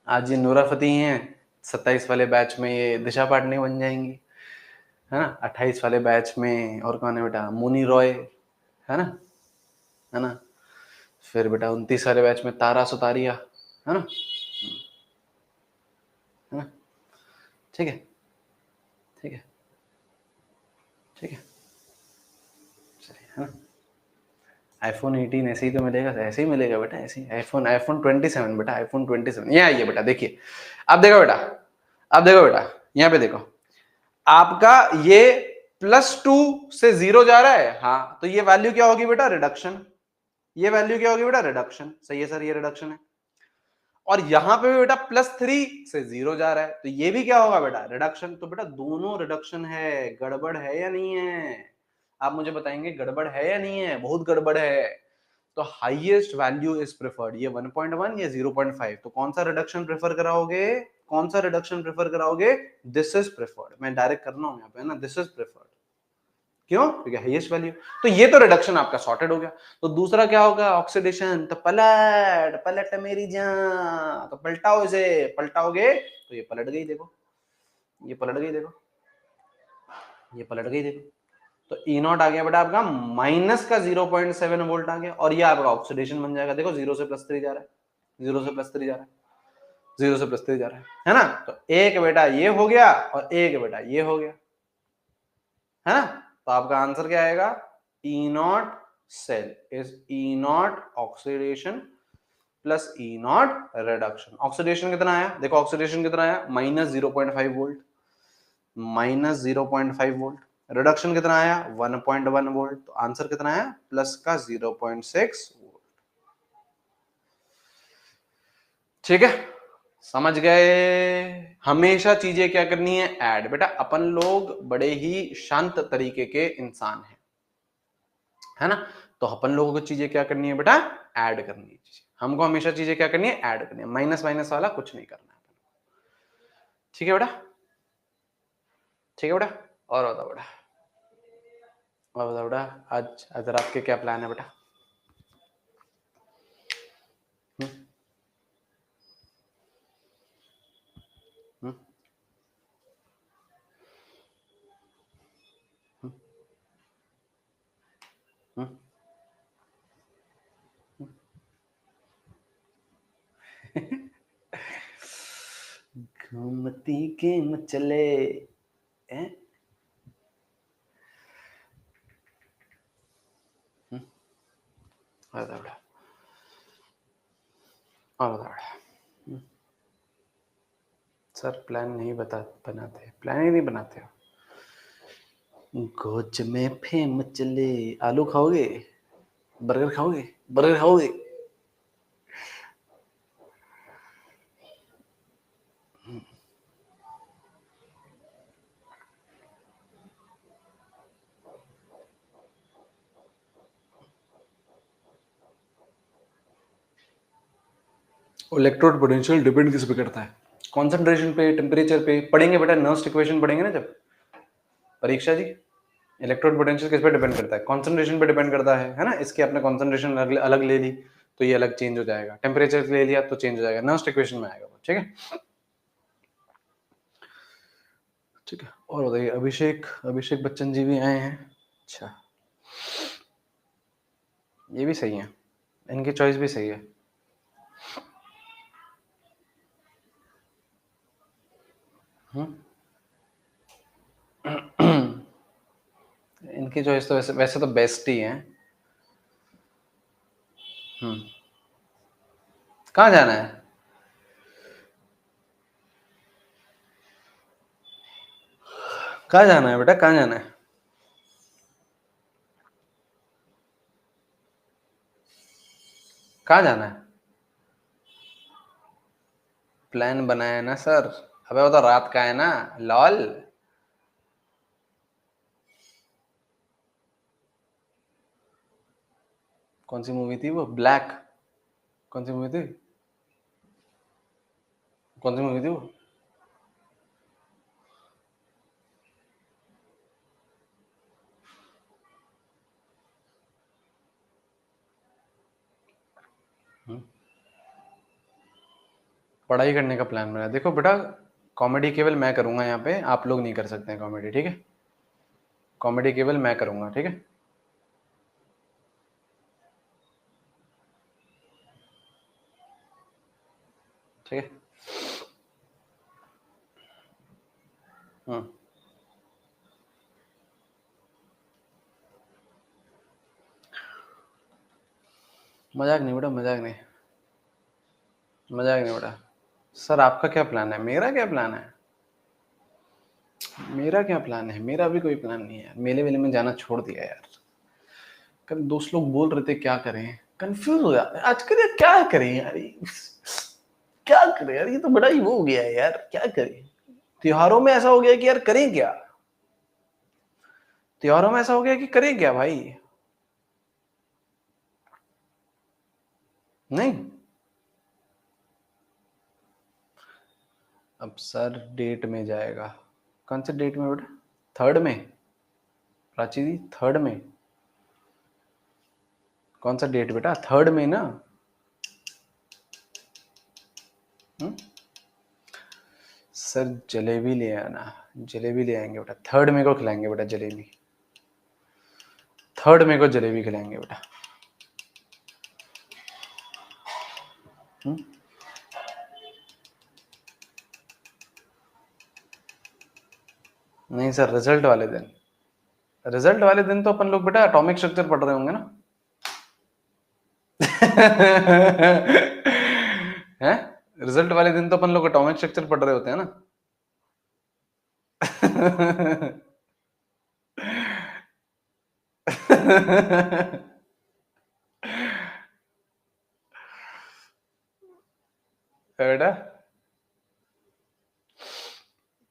आज ये नूरा फतेही हैं, 27 वाले बैच में ये दिशा पाटनी बन जाएंगी, है ना? 28 वाले बैच में और कौन है बेटा? मुनी रॉय, है ना, है ना? फिर बेटा 29 वाले बैच में तारा सुतारिया, है ना, है ना? ठीक है, ठीक है, ठीक है, चलिए, है ना? आईफोन 18 ऐसे ही तो मिलेगा, ऐसे ही मिलेगा बेटा, ऐसे ही आईफोन 27 बेटा, आईफोन 27 ये आइए बेटा, देखिए, अब देखो बेटा, अब देखो बेटा, यहाँ पे देखो, आपका ये +2 से 0 जा रहा है, हाँ, तो ये वैल्यू क्या होगी बेटा? रिडक्शन। ये वैल्यू क्या होगी बेटा? रिडक्शन। सही है सर, ये रिडक्शन है। और यहां पे भी बेटा +3 से 0 जा रहा है, तो ये भी क्या होगा बेटा? रिडक्शन। तो बेटा दोनों रिडक्शन है, गड़बड़ है या नहीं है? आप मुझे बताएंगे गड़बड़ है या नहीं है? बहुत गड़बड़ है। तो हाईएस्ट वैल्यू इज प्रेफर्ड, ये 1.1 या 0.5, तो कौन सा रिडक्शन प्रेफर कराओगे? कौन सा रिडक्शन प्रेफर कराओगे? This is preferred. मैं डायरेक्ट कर रहा हूं यहाँ पे, ना, दिस इज प्रेफर्ड। क्यों? क्योंकि हाईएस्ट वैल्यू। तो ये तो रिडक्शन आपका सॉर्टेड हो गया। तो दूसरा क्या होगा? ऑक्सीडेशन। तो पलट पलट मेरी जान, तो पलटाओ इसे, पलटाओगे तो ये पलट गई, देखो, ये पलट गई, देखो, ये पलट गई, देखो। तो ई नॉट आ गया बेटा आपका माइनस का 0.7 वोल्ट आ गया, और ये आपका ऑक्सीडेशन बन जाएगा। देखो 0 से +3 जा रहा है, 0 से +3 जा रहा है, 0 से +3 जा रहा है ना? तो एक बेटा ये हो गया और एक बेटा ये हो गया, है ना? तो आपका आंसर क्या आएगा? E naught cell is E naught oxidation plus E naught reduction. Oxidation कितना आया? देखो ऑक्सीडेशन कितना आया? -0.5 वोल्ट, -0.5 वोल्ट। रिडक्शन कितना आया? 1.1 वोल्ट। तो आंसर कितना आया? प्लस का 0.6 वोल्ट। ठीक है, समझ गए? हमेशा चीजें क्या करनी है? ऐड। बेटा अपन लोग बड़े ही शांत तरीके के इंसान हैं, है ना? तो अपन लोगों को चीजें क्या करनी है बेटा? ऐड करनी है चीजें। हमको हमेशा चीजें क्या करनी है? ऐड करनी है। माइनस माइनस वाला कुछ नहीं करना है। ठीक है बेटा, ठीक है बेटा। और बताओ बेटा, और बताओ बेटा, आज आज रात के क्या प्लान है बेटा? हम्म, हम्म, हम्म, हम्म। घूमती के मचले हैं? और बताओ बेटा, और बताओ बेटा। सर प्लान नहीं बनाते, प्लान ही नहीं बनाते हो। गोच में फेम चले, आलू खाओगे? बर्गर खाओगे? बर्गर खाओगे? इलेक्ट्रोड पोटेंशियल डिपेंड किस पे करता है? कॉन्सेंट्रेशन पे, टेम्परेचर पे। पढ़ेंगे बेटा, नर्स्ट इक्वेशन पढ़ेंगे ना जब परीक्षा जी। इलेक्ट्रोड पोटेंशियल किस पे डिपेंड करता है? कॉन्सेंट्रेशन पे डिपेंड करता है ना। इसकी आपने कॉन्सेंट्रेशन अलग ले ली तो ये अलग चेंज हो जाएगा, टेम्परेचर ले लिया तो चेंज हो जाएगा, नर्स्ट इक्वेशन में आएगा वो, ठीक है। ठीक है, और बताइए, अभिषेक अभिषेक बच्चन जी भी आए हैं। अच्छा, ये भी सही है, इनकी चॉइस भी सही है। इनकी चॉइस तो वैसे वैसे तो बेस्ट ही है। कहाँ जाना है? कहाँ जाना है बेटा, कहाँ जाना है? कहाँ जाना है? प्लान बनाया है ना सर। अबे वो तो रात का है ना, लॉल। कौन सी मूवी थी वो, ब्लैक? कौन सी मूवी थी? कौन सी मूवी थी वो? पढ़ाई करने का प्लान बनाया। देखो बेटा, कॉमेडी केवल मैं करूंगा यहाँ पे, आप लोग नहीं कर सकते हैं कॉमेडी, ठीक है। कॉमेडी केवल मैं करूंगा, ठीक है। ठीक है। मजाक नहीं बेटा, मजाक नहीं, मजाक नहीं बेटा। सर आपका क्या प्लान है? मेरा क्या प्लान है? मेरा क्या प्लान है? मेरा भी कोई प्लान नहीं है। मेले वेले में जाना छोड़ दिया यार। कल दोस्त लोग बोल रहे थे क्या करें, कंफ्यूज हो जाते हैं आजकल यार, क्या करें यार क्या करें यार, ये तो बड़ा ही वो हो गया है यार, क्या करें। त्योहारों में ऐसा हो गया कि यार करें क्या? त्योहारों में ऐसा हो गया कि करें क्या भाई? नहीं, अब सर डेट में जाएगा। कौन से डेट में बेटा? थर्ड में? प्राची दी, थर्ड में? कौन सा डेट बेटा? थर्ड में ना। सर जलेबी ले आना, जलेबी ले आएंगे बेटा, थर्ड में को खिलाएंगे बेटा जलेबी, थर्ड में को जलेबी खिलाएंगे बेटा। नहीं सर, रिजल्ट वाले दिन, रिजल्ट वाले दिन तो अपन लोग बेटा एटॉमिक स्ट्रक्चर पढ़ रहे होंगे ना। हैं? रिजल्ट वाले दिन तो अपन लोग एटॉमिक स्ट्रक्चर पढ़ रहे होते हैं ना। बेटा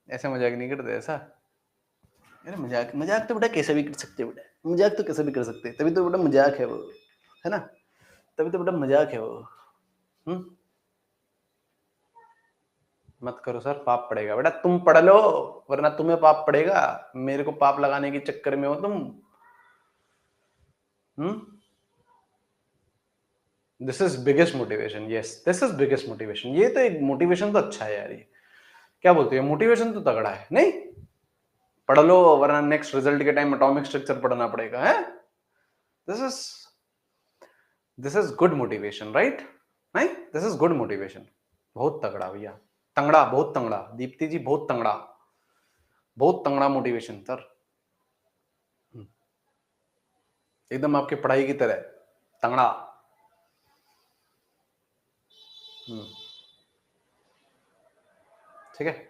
ऐसे मजाक नहीं करते ऐसा। अरे मजाक, मजाक तो बेटा कैसे भी कर सकते हैं बेटा, मजाक तो कैसे भी कर सकते हैं, तभी तो बेटा मजाक है वो, है ना। तभी तो बेटा मजाक है वो। हम्म। मत करो सर, पाप पड़ेगा बेटा, तुम पढ़ लो वरना तुम्हें पाप पड़ेगा। मेरे को पाप लगाने के चक्कर में हो तुम। This is biggest motivation, yes this is biggest motivation. ये तो एक मोटिवेशन तो अच्छा है यार। ये क्या बोलते हैं, मोटिवेशन तो तगड़ा है नहीं। पढ़ लो वरना नेक्स्ट रिजल्ट के टाइम एटॉमिक स्ट्रक्चर पढ़ना पड़ेगा है। This is this is good motivation, right? नहीं, दिस इज गुड मोटिवेशन। बहुत तगड़ा भैया, तंगड़ा, बहुत तंगड़ा दीप्ति जी, बहुत तंगड़ा, बहुत तंगड़ा मोटिवेशन सर। एकदम आपकी पढ़ाई की तरह तंगड़ा। ठीक है।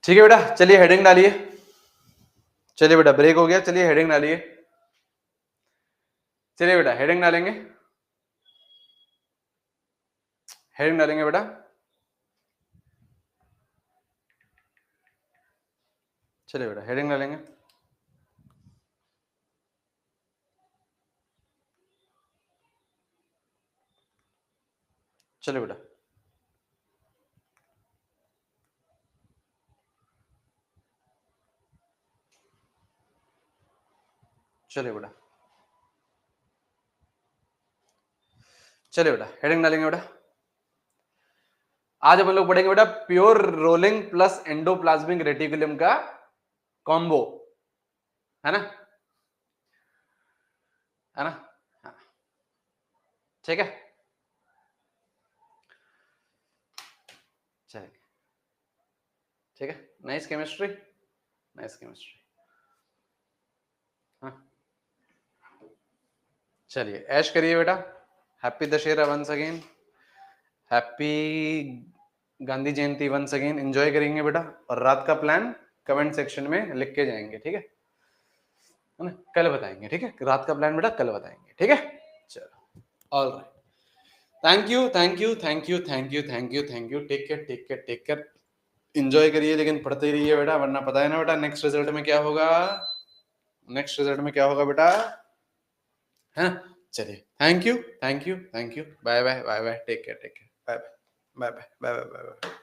ठीक है बेटा, चलिए हेडिंग डालिए। चलिए बेटा, ब्रेक हो गया, चलिए हेडिंग डालिए। चलिए बेटा हेडिंग डालेंगे, हेडिंग डालेंगे बेटा। चलिए बेटा हेडिंग डालेंगे। चलिए बेटा चलिए बेटा चलिए बेटा हेडिंग डालेंगे बेटा। आज हम लोग पढ़ेंगे बेटा pure rolling plus endoplasmic reticulum का कॉम्बो, है ना, है ना, हाँ, ठीक है। चलिए ठीक है, नाइस केमिस्ट्री, नाइस केमिस्ट्री। हाँ चलिए ऐश करिए बेटा। Happy Dussehra once again, happy Gandhi Jayanti once again, enjoy करेंगे बेटा। और रात का प्लान कमेंट सेक्शन में लिख के जाएंगे, ठीक है ना, कल बताएंगे, ठीक है, रात का प्लान बेटा कल बताएंगे, ठीक है। चलो all right, thank you thank you thank you thank you thank you thank you, take care take care take care, enjoy करिए लेकिन पढ़ते ही रहिए बेटा, वरना पता है ना बेटा नेक्स्ट रिजल्ट में क्या होगा, नेक्स्ट रिजल्ट में क्या होगा बेटा, है ना। चलिए thank you thank you thank you, bye bye bye bye, take care bye bye bye bye bye bye bye.